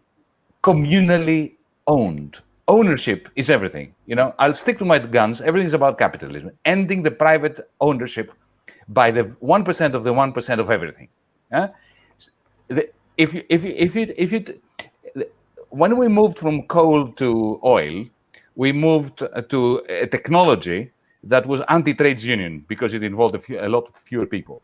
communally owned. Ownership is everything. I'll stick to my guns. Everything's about capitalism, ending the private ownership by the 1% of the 1% of everything. When we moved from coal to oil, we moved to a technology that was anti-trades union because it involved a lot of fewer people.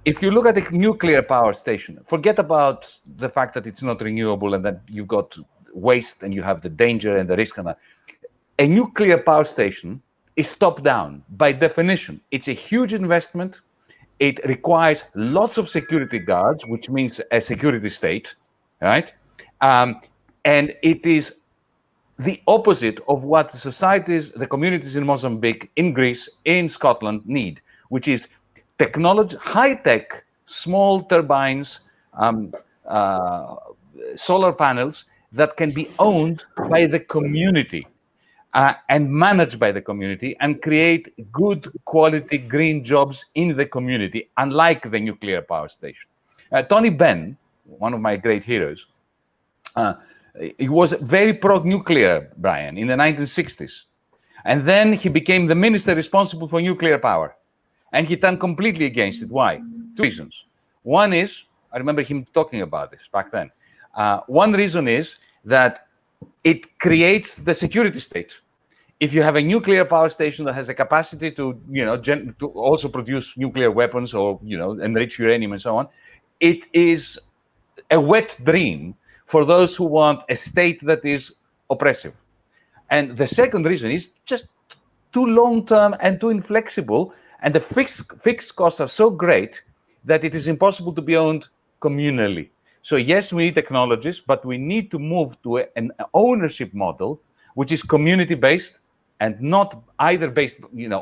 If you look at a nuclear power station, forget about the fact that it's not renewable and that you've got waste and you have the danger and the risk and that. A nuclear power station is top down by definition. It's a huge investment. It requires lots of security guards, which means a security state, right? And it is the opposite of what the societies, the communities in Mozambique, in Greece, in Scotland need, which is technology, high-tech, small turbines, solar panels that can be owned by the community and managed by the community and create good quality green jobs in the community, unlike the nuclear power station. Tony Benn, one of my great heroes, he was very pro-nuclear, Brian, in the 1960s. And then he became the minister responsible for nuclear power. And he turned completely against it. Why? Two reasons. One is, I remember him talking about this back then. One reason is that it creates the security state. If you have a nuclear power station that has a capacity to, to also produce nuclear weapons or, enrich uranium and so on, it is a wet dream for those who want a state that is oppressive. And the second reason is just too long-term and too inflexible, and the fixed costs are so great that it is impossible to be owned communally. So yes, we need technologies, but we need to move to an ownership model which is community-based and not either based,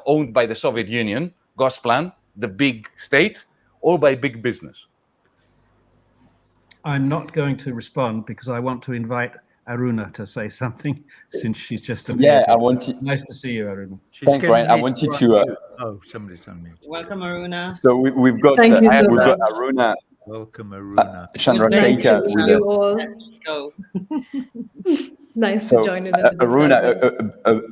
owned by the Soviet Union, Gosplan, the big state, or by big business. I'm not going to respond because I want to invite Aruna to say something since she's just appeared. Yeah, I want to. Nice to see you, Aruna. Thanks, Brian. I want you to. Oh, somebody's unmuted. Welcome, Aruna. So we've got Thank you so we've got much. Aruna Welcome, Aruna. Chandrasekhar. Nice to meet with you us. all. Go. Nice So, to join in. On the Aruna,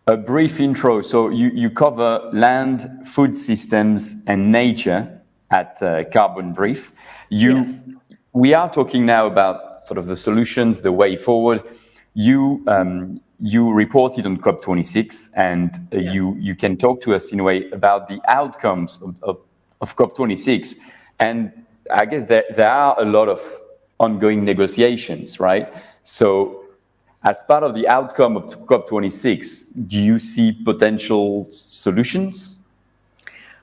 a brief intro. So you cover land, food systems, and nature at Carbon Brief. Yes. We are talking now about sort of the solutions, the way forward. You reported on COP26, and Yes. you can talk to us in a way about the outcomes of COP26. And I guess there are a lot of ongoing negotiations, right? So as part of the outcome of COP26, do you see potential solutions?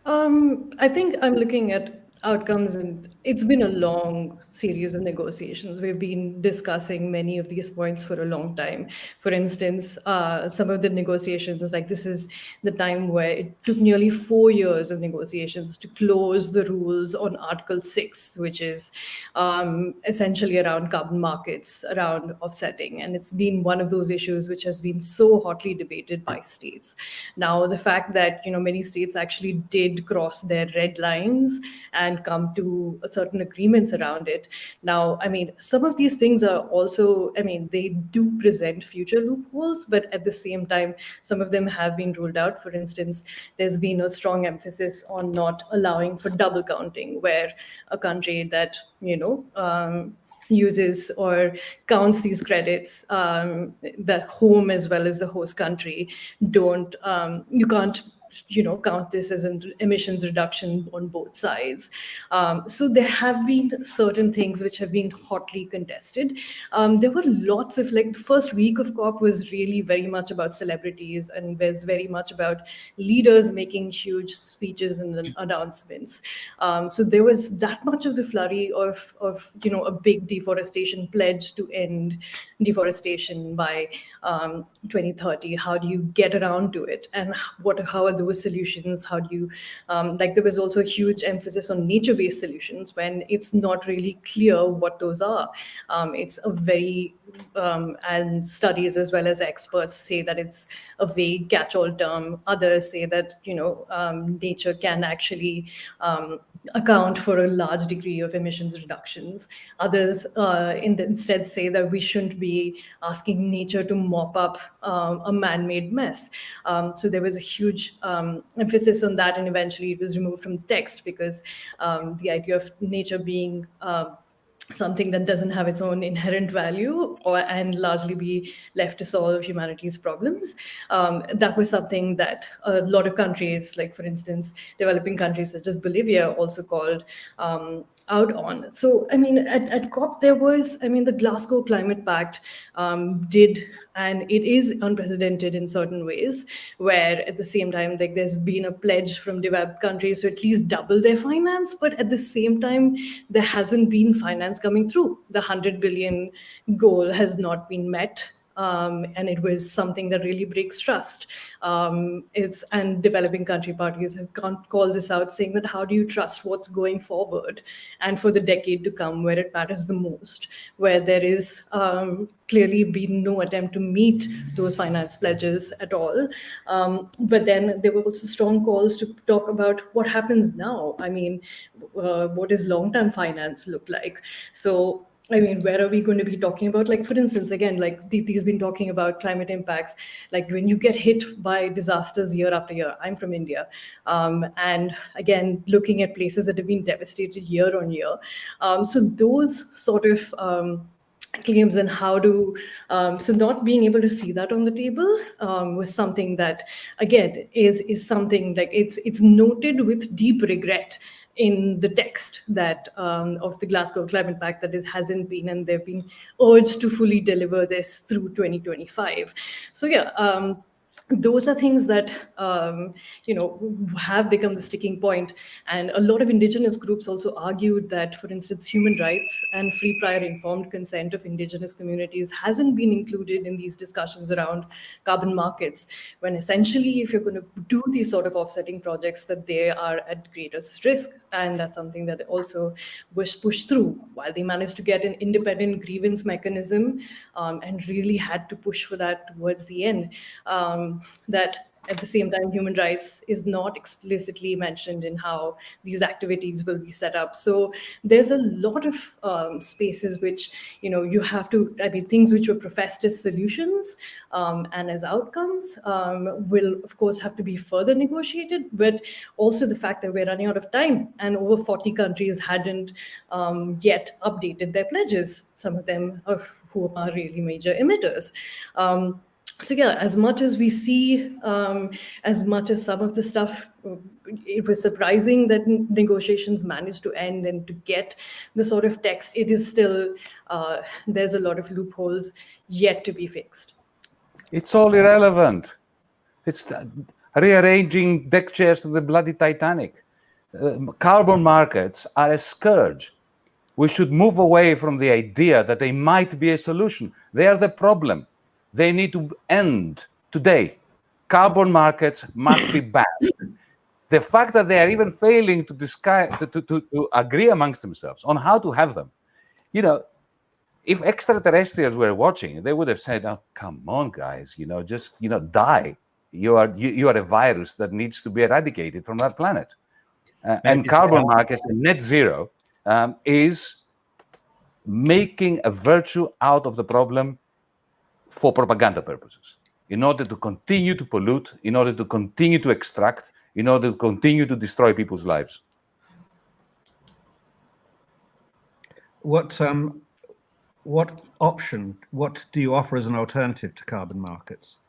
I think I'm looking at outcomes, and it's been a long series of negotiations. We've been discussing many of these points for a long time. For instance, some of the negotiations, like this is the time where it took nearly 4 years of negotiations to close the rules on Article 6, which is essentially around carbon markets, around offsetting. And it's been one of those issues which has been so hotly debated by states. Now, the fact that, many states actually did cross their red lines and come to certain agreements around it. Now, some of these things are also, they do present future loopholes, but at the same time, some of them have been ruled out. For instance, there's been a strong emphasis on not allowing for double counting, where a country that, uses or counts these credits, the home as well as the host country you can't count this as an emissions reduction on both sides. So there have been certain things which have been hotly contested. There were lots of, the first week of COP was really very much about celebrities, and was very much about leaders making huge speeches and announcements. So there was that much of the flurry of a big deforestation pledge to end deforestation by 2030. How do you get around to it, and how are those solutions? How do you there was also a huge emphasis on nature-based solutions when it's not really clear what those are. It's a very and studies as well as experts say that it's a vague catch-all term. Others say that nature can actually account for a large degree of emissions reductions. Others instead say that we shouldn't be asking nature to mop up a man-made mess. So there was a huge emphasis on that, and eventually it was removed from the text because the idea of nature being something that doesn't have its own inherent value and largely be left to solve humanity's problems. That was something that a lot of countries, like for instance, developing countries such as Bolivia also called out on. So, at COP, there was, the Glasgow Climate Pact did, and it is unprecedented in certain ways, where at the same time, there's been a pledge from developed countries to at least double their finance, but at the same time, there hasn't been finance coming through. The 100 billion goal has not been met. And it was something that really breaks trust. And developing country parties have called this out, saying that how do you trust what's going forward and for the decade to come, where it matters the most, where there is clearly been no attempt to meet those finance pledges at all. But then there were also strong calls to talk about what happens now. What does long-term finance look like? So where are we going to be talking about? For instance, again, Deepti's been talking about climate impacts. When you get hit by disasters year after year, I'm from India. And again, looking at places that have been devastated year on year. So those sort of claims and how to, so not being able to see that on the table was something that, again, is something it's noted with deep regret in the text that of the Glasgow Climate Pact that it hasn't been, and they've been urged to fully deliver this through 2025. So yeah, those are things that have become the sticking point. And a lot of indigenous groups also argued that, for instance, human rights and free, prior, informed consent of indigenous communities hasn't been included in these discussions around carbon markets, when essentially if you're going to do these sort of offsetting projects, that they are at greatest risk. And that's something that also was pushed through, while they managed to get an independent grievance mechanism and really had to push for that towards the end. That at the same time, human rights is not explicitly mentioned in how these activities will be set up. So there's a lot of spaces which, you have to, things which were professed as solutions and as outcomes will, of course, have to be further negotiated. But also the fact that we're running out of time, and over 40 countries hadn't yet updated their pledges, some of them who are really major emitters. So yeah, as much as we see, as much as some of the stuff, it was surprising that negotiations managed to end and to get the sort of text, it is still, there's a lot of loopholes yet to be fixed. It's all irrelevant. It's rearranging deck chairs to the bloody Titanic. Carbon markets are a scourge. We should move away from the idea that they might be a solution. They are the problem. They need to end today. Carbon markets must be banned. The fact that they are even failing to agree amongst themselves on how to have them. If extraterrestrials were watching, they would have said, "Oh, come on, guys, just die. You are a virus that needs to be eradicated from that planet." And carbon markets and net zero is making a virtue out of the problem for propaganda purposes, in order to continue to pollute, in order to continue to extract, in order to continue to destroy people's lives. What do you offer as an alternative to carbon markets?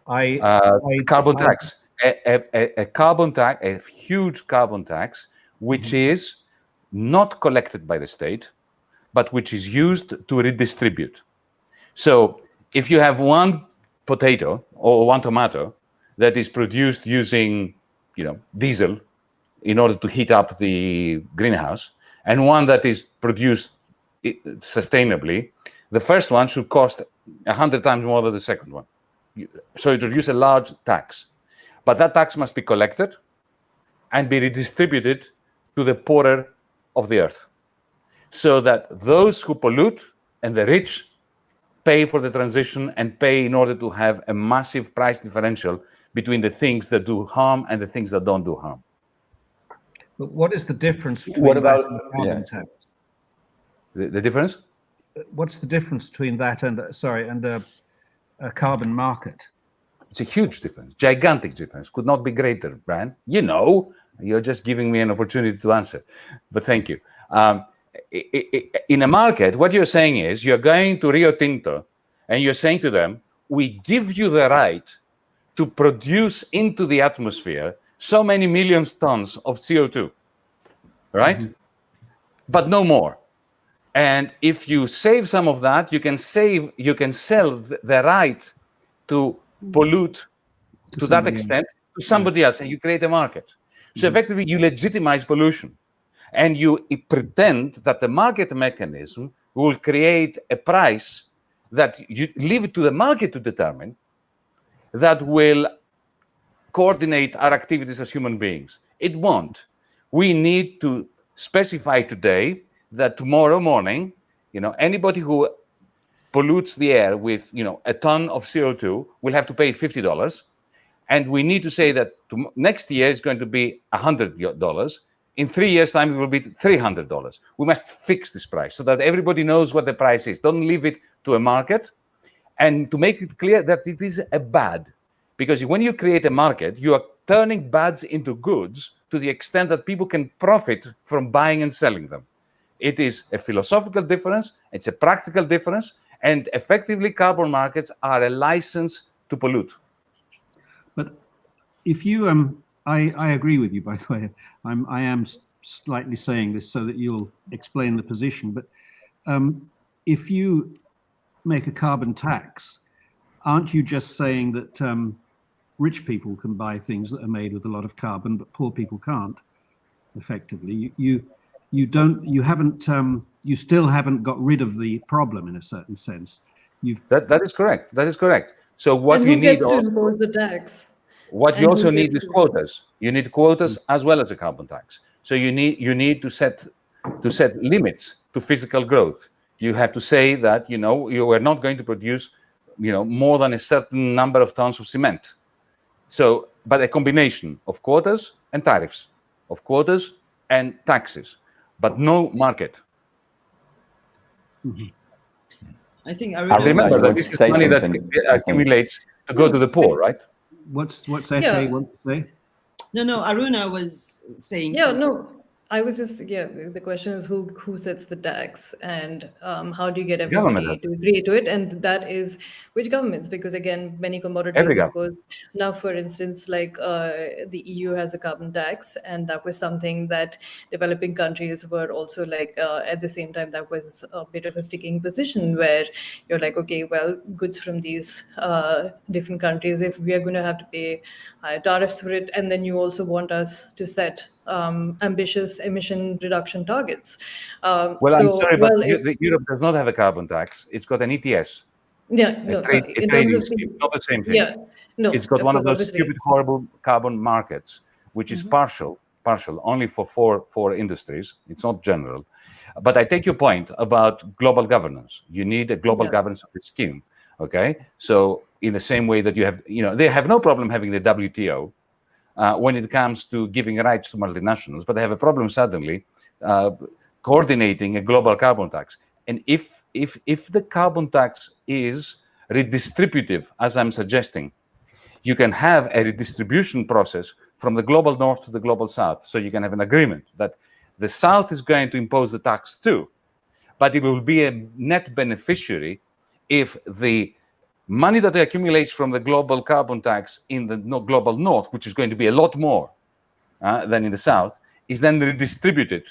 Carbon tax. A carbon tax, a huge carbon tax, which is not collected by the state, but which is used to redistribute. So if you have one potato or one tomato that is produced using, diesel in order to heat up the greenhouse, and one that is produced sustainably, the first one should cost 100 times more than the second one. So it reduces a large tax. But that tax must be collected and be redistributed to the poorer of the earth, so that those who pollute and the rich pay for the transition and pay in order to have a massive price differential between the things that do harm and the things that don't do harm. But what is the difference between that and the carbon tax? The difference? What's the difference between that and a carbon market? It's a huge difference, gigantic difference. Could not be greater, Brian. You're just giving me an opportunity to answer, but thank you. In a market, what you're saying is you're going to Rio Tinto and you're saying to them, we give you the right to produce into the atmosphere so many million tons of CO2, right? Mm-hmm. But no more. And if you save some of that, you can sell the right to pollute to that extent to somebody else, and you create a market. So effectively, you legitimize pollution. And you pretend that the market mechanism will create a price that you leave it to the market to determine, that will coordinate our activities as human beings. It won't. We need to specify today that tomorrow morning, anybody who pollutes the air with, a ton of CO2 will have to pay $50. And we need to say that next year is going to be $100. In 3 years' time, it will be $300. We must fix this price so that everybody knows what the price is. Don't leave it to a market. And to make it clear that it is a bad. Because when you create a market, you are turning bads into goods to the extent that people can profit from buying and selling them. It is a philosophical difference. It's a practical difference. And effectively, carbon markets are a license to pollute. But if you I agree with you, by the way. I am slightly saying this so that you'll explain the position. But if you make a carbon tax, aren't you just saying that rich people can buy things that are made with a lot of carbon, but poor people can't? Effectively, you still haven't got rid of the problem in a certain sense. That is correct. That is correct. So what and you who need gets to also, impose the tax? what you And also who need gets is to- quotas. You need quotas as well as a carbon tax. So you need to set limits to physical growth. You have to say that you are not going to produce more than a certain number of tons of cement. So, but a combination of quotas and tariffs, of quotas and taxes, but no market. I think Aruna, Remember you that want this to is say money that something, I think. accumulates to go to the poor, right? What's Ete Yeah. want to say? No, Aruna was saying Yeah, something. no, I was just, the question is who sets the tax, and how do you get Government everybody does. to agree to it? And that is which governments? Because again, many Every commodities, of government. course, now for instance, like the EU has a carbon tax, and that was something that developing countries were also like at the same time, that was a bit of a sticking position where you're like, okay, well, goods from these different countries, if we are going to have to pay higher tariffs for it, and then you also want us to set ambitious emission reduction targets. Well, I'm sorry, but if- Europe does not have a carbon tax. It's got an ETS, yeah, no, sorry. a In terms trading of scheme, not the same thing. yeah, no, It's got of one course, of those obviously. stupid, horrible carbon markets, which is partial, only for four industries. It's not general. But I take your point about global governance. You need a global Yes. governance of the scheme. Okay, so in the same way that you have, they have no problem having the WTO when it comes to giving rights to multinationals, but they have a problem suddenly coordinating a global carbon tax. And if the carbon tax is redistributive, as I'm suggesting, you can have a redistribution process from the global north to the global south. So you can have an agreement that the south is going to impose the tax too, but it will be a net beneficiary if the money that accumulates from the global carbon tax in the global north, which is going to be a lot more than in the south, is then redistributed.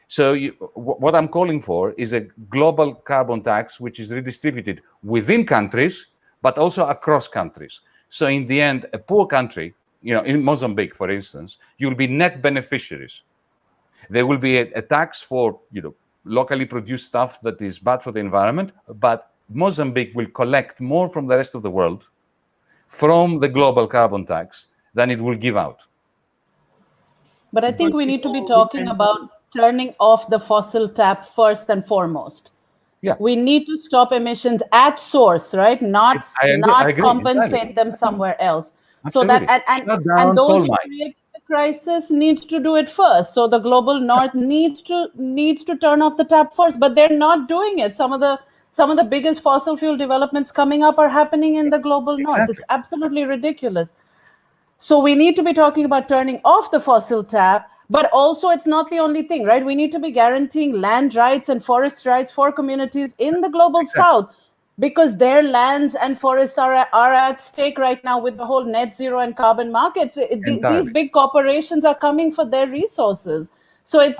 So what I'm calling for is a global carbon tax, which is redistributed within countries, but also across countries. So in the end, a poor country, in Mozambique, for instance, you'll be net beneficiaries. There will be a tax for, locally produced stuff that is bad for the environment, but Mozambique will collect more from the rest of the world from the global carbon tax than it will give out. But I think we need to be talking about turning off the fossil tap first and foremost. Yeah. We need to stop emissions at source, right? Not I agree, compensate entirely. them somewhere else. Absolutely. So that and those who create the crisis need to do it first. So the global north needs to turn off the tap first, but they're not doing it. Some of the biggest fossil fuel developments coming up are happening in the global north. It's absolutely ridiculous. So we need to be talking about turning off the fossil tap, but also it's not the only thing, right? We need to be guaranteeing land rights and forest rights for communities in the global south, because their lands and forests are at stake right now with the whole net zero and carbon markets. These big corporations are coming for their resources. So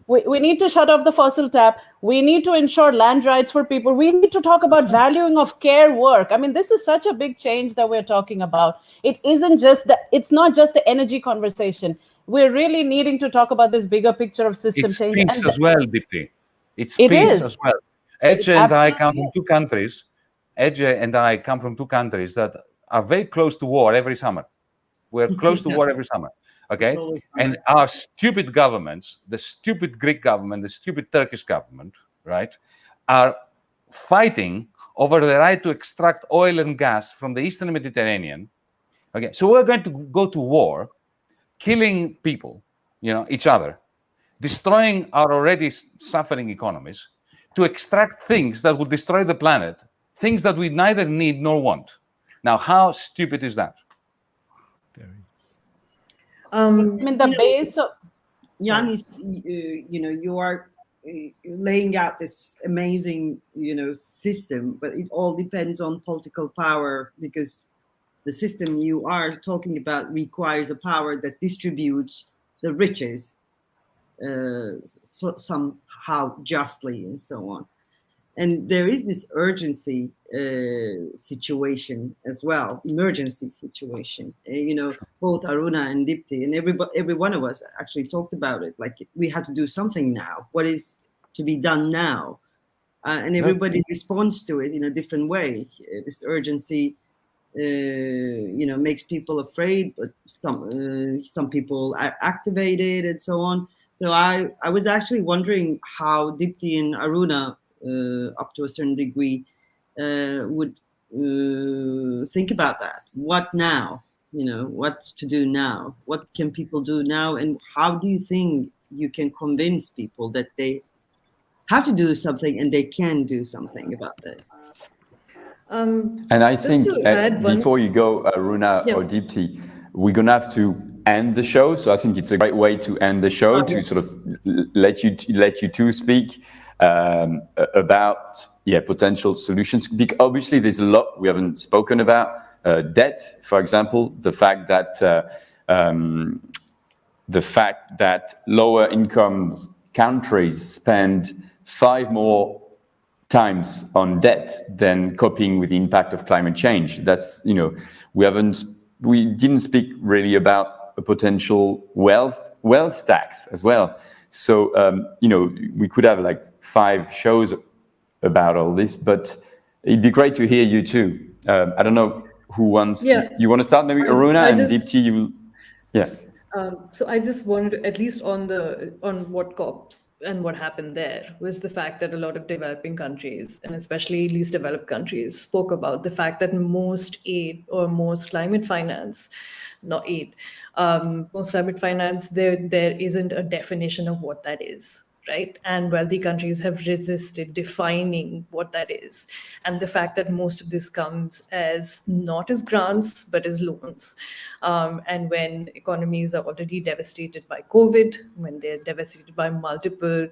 we need to shut off the fossil tap. We need to ensure land rights for people. We need to talk about valuing of care work. I mean, this is such a big change that we're talking about. It's not just the energy conversation. We're really needing to talk about this bigger picture of system change. It's peace as well, Dipti. It's peace as well. Ece and I come from two countries. Ece and I come from two countries that are very close to war every summer. We're close to war every summer. Okay, and our stupid governments, the stupid Greek government, the stupid Turkish government, right, are fighting over the right to extract oil and gas from the Eastern Mediterranean. Okay, so we're going to go to war, killing people, each other, destroying our already suffering economies, to extract things that will destroy the planet, things that we neither need nor want. Now, how stupid is that? I mean, the base of Yanis, you are laying out this amazing, system, but it all depends on political power, because the system you are talking about requires a power that distributes the riches somehow justly and so on. And there is this urgency situation as well, emergency situation. Both Aruna and Dipti and every one of us actually talked about it. Like, we have to do something now. What is to be done now? And everybody responds to it in a different way. This urgency, makes people afraid, but some people are activated and so on. So I was actually wondering how Dipti and Aruna, up to a certain degree, would think about that. What now? What's to do now? What can people do now? And how do you think you can convince people that they have to do something and they can do something about this? And I think before you go, Aruna or Dipti, we're going to have to end the show. So I think it's a great way to end the show, to sort of let you two speak about potential solutions. Because obviously there's a lot we haven't spoken about. Debt, for example, the fact that lower income countries spend 5 more times on debt than coping with the impact of climate change. That's, we didn't speak really about a potential wealth tax as well. So, we could have like 5 shows about all this, but it'd be great to hear you too. I don't know who wants to, you want to start? Maybe Aruna and Dipti, you will, So I just wanted to, at least on what COPs and what happened there, was the fact that a lot of developing countries, and especially least developed countries, spoke about the fact that most aid or most climate finance, most climate finance, there isn't a definition of what that is. Right? And wealthy countries have resisted defining what that is. And the fact that most of this comes as not as grants, but as loans. And when economies are already devastated by COVID, when they're devastated by multiple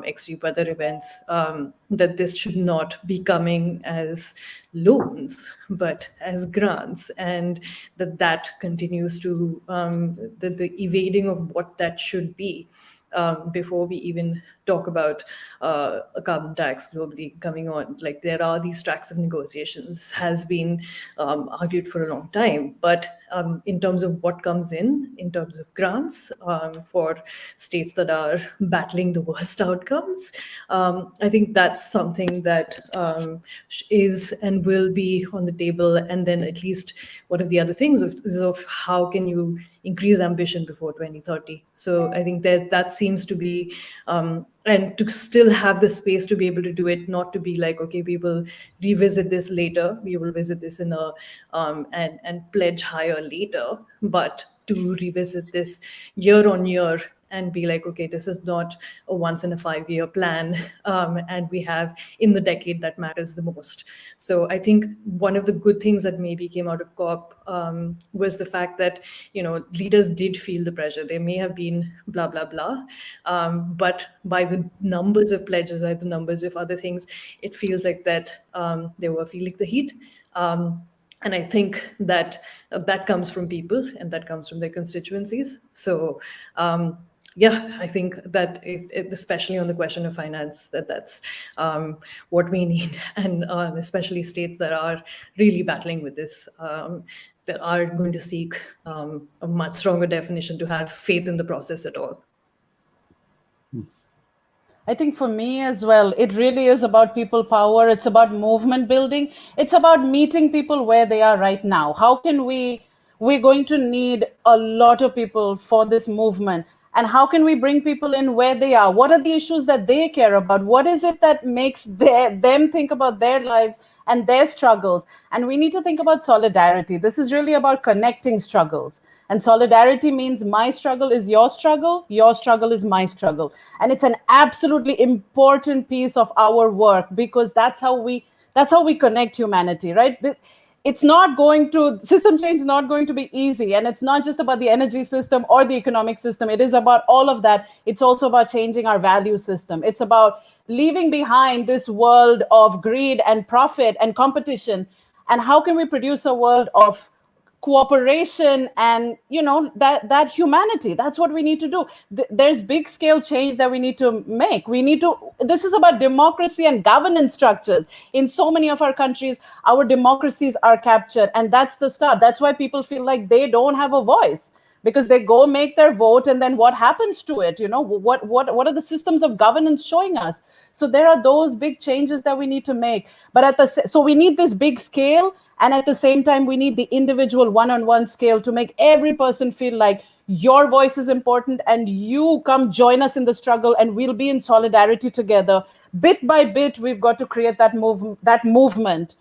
extreme weather events, that this should not be coming as loans, but as grants. And that continues to, the evading of what that should be. Before we even talk about a carbon tax globally coming on, like there are these tracks of negotiations, has been argued for a long time. But in terms of what comes in terms of grants for states that are battling the worst outcomes, I think that's something that is and will be on the table. And then at least one of the other things is of how can you increase ambition before 2030. So I think that seems to be, and to still have the space to be able to do it, not to be like, okay, we will revisit this later, we will visit this in a, and pledge higher later, but to revisit this year on year and be like, okay, this is not a once in a 5-year plan, and we have in the decade that matters the most. So I think one of the good things that maybe came out of COP was the fact that, leaders did feel the pressure. There may have been blah, blah, blah, but by the numbers of pledges, by the numbers of other things, it feels like that they were feeling the heat. And I think that comes from people and that comes from their constituencies. So, I think that especially on the question of finance, that's what we need. And especially states that are really battling with this, that are going to seek a much stronger definition to have faith in the process at all. I think for me as well, it really is about people power. It's about movement building. It's about meeting people where they are right now. How can we're going to need a lot of people for this movement. And how can we bring people in where they are? What are the issues that they care about? What is it that makes them think about their lives and their struggles? And we need to think about solidarity. This is really about connecting struggles. And solidarity means my struggle is your struggle is my struggle. And it's an absolutely important piece of our work, because that's how we connect humanity, right? It's not going to, system change is not going to be easy. And it's not just about the energy system or the economic system. It is about all of that. It's also about changing our value system. It's about leaving behind this world of greed and profit and competition. And how can we produce a world of cooperation and, you know, that humanity. That's what we need to do. There's big scale change that we need to make. This is about democracy and governance structures. In so many of our countries, our democracies are captured, and that's the start. That's why people feel like they don't have a voice, because they go make their vote, and then what happens to it? You know, what are the systems of governance showing us? So there are those big changes that we need to make. But so we need this big scale, and at the same time, we need the individual one-on-one scale to make every person feel like your voice is important, and you come join us in the struggle, and we'll be in solidarity together. Bit by bit, we've got to create that movement.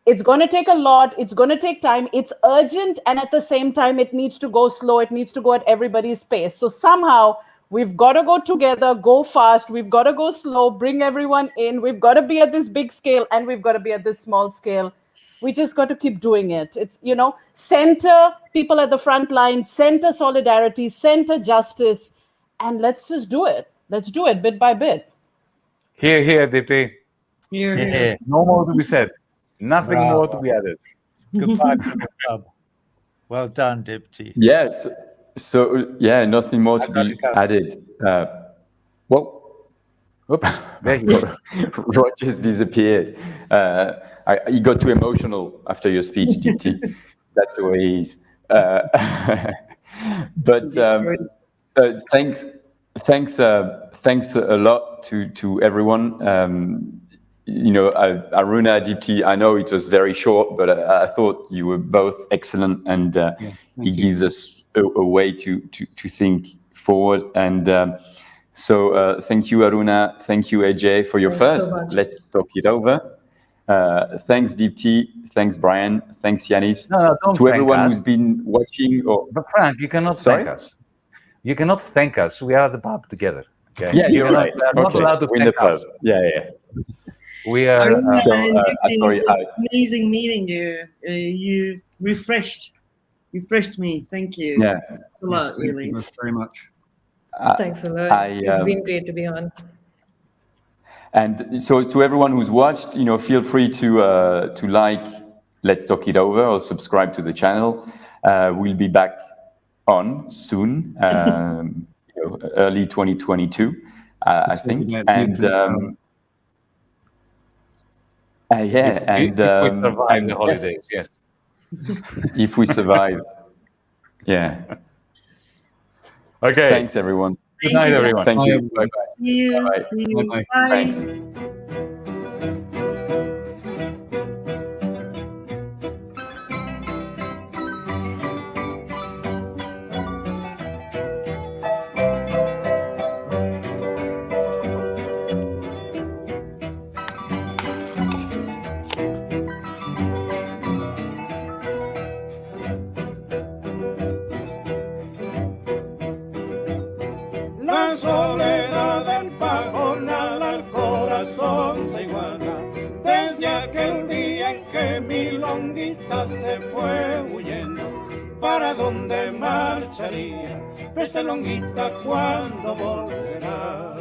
It's going to take a lot. It's going to take time. It's urgent. And at the same time, it needs to go slow. It needs to go at everybody's pace. So somehow we've got to go together, go fast. We've got to go slow, bring everyone in. We've got to be at this big scale, and we've got to be at this small scale. We just got to keep doing it. It's, you know, center people at the front line, center solidarity, center justice, and let's just do it. Let's do it bit by bit. Here, Dipti. Here. No more to be said. Nothing Bravo. more to be added. Goodbye from the club. Well done, Dipti. Yeah. So yeah, nothing more to be added. Well, Oops, there you go. Roger's disappeared. He got too emotional after your speech, Dipti. That's the way he is. But thanks a lot to everyone. You know, Aruna, Dipti, I know it was very short, but I thought you were both excellent, and it gives us a way to think forward. And so thank you, Aruna. Thank you, AJ, for your Thanks first. so much. Let's talk it over. Thanks, Dipti. Thanks, Brian. Thanks, Yanis. No, don't To thank everyone us. who's been watching. But Frank, you cannot Sorry? thank us. You cannot thank us. We are at the pub together. Okay? Yeah, you're right. We are not allowed to We're in the thank us. pub. Yeah. We are. Aruna So, and Dipti, sorry, it was amazing meeting you. You refreshed me. Thank you. Yeah. It's a lot, Thank you really. both very much. Thanks a lot. It's been great to be on. And so to everyone who's watched, you know, feel free to like Let's Talk It Over or subscribe to the channel. We'll be back on soon, you know, early 2022, I think. And if we survive the holidays, yes. if we survive, yeah. Okay. Thanks, everyone. Good night, everyone. Thank you. Bye. Bye-bye. See you. Bye-bye. See you. Bye-bye. Bye. Thanks. La soledad empavona al corazón se iguala desde aquel día en que mi longuita se fue huyendo. ¿Para dónde marcharía esta longuita cuando volverá?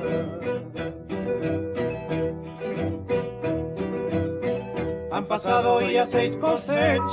Han pasado ya 6 cosechas.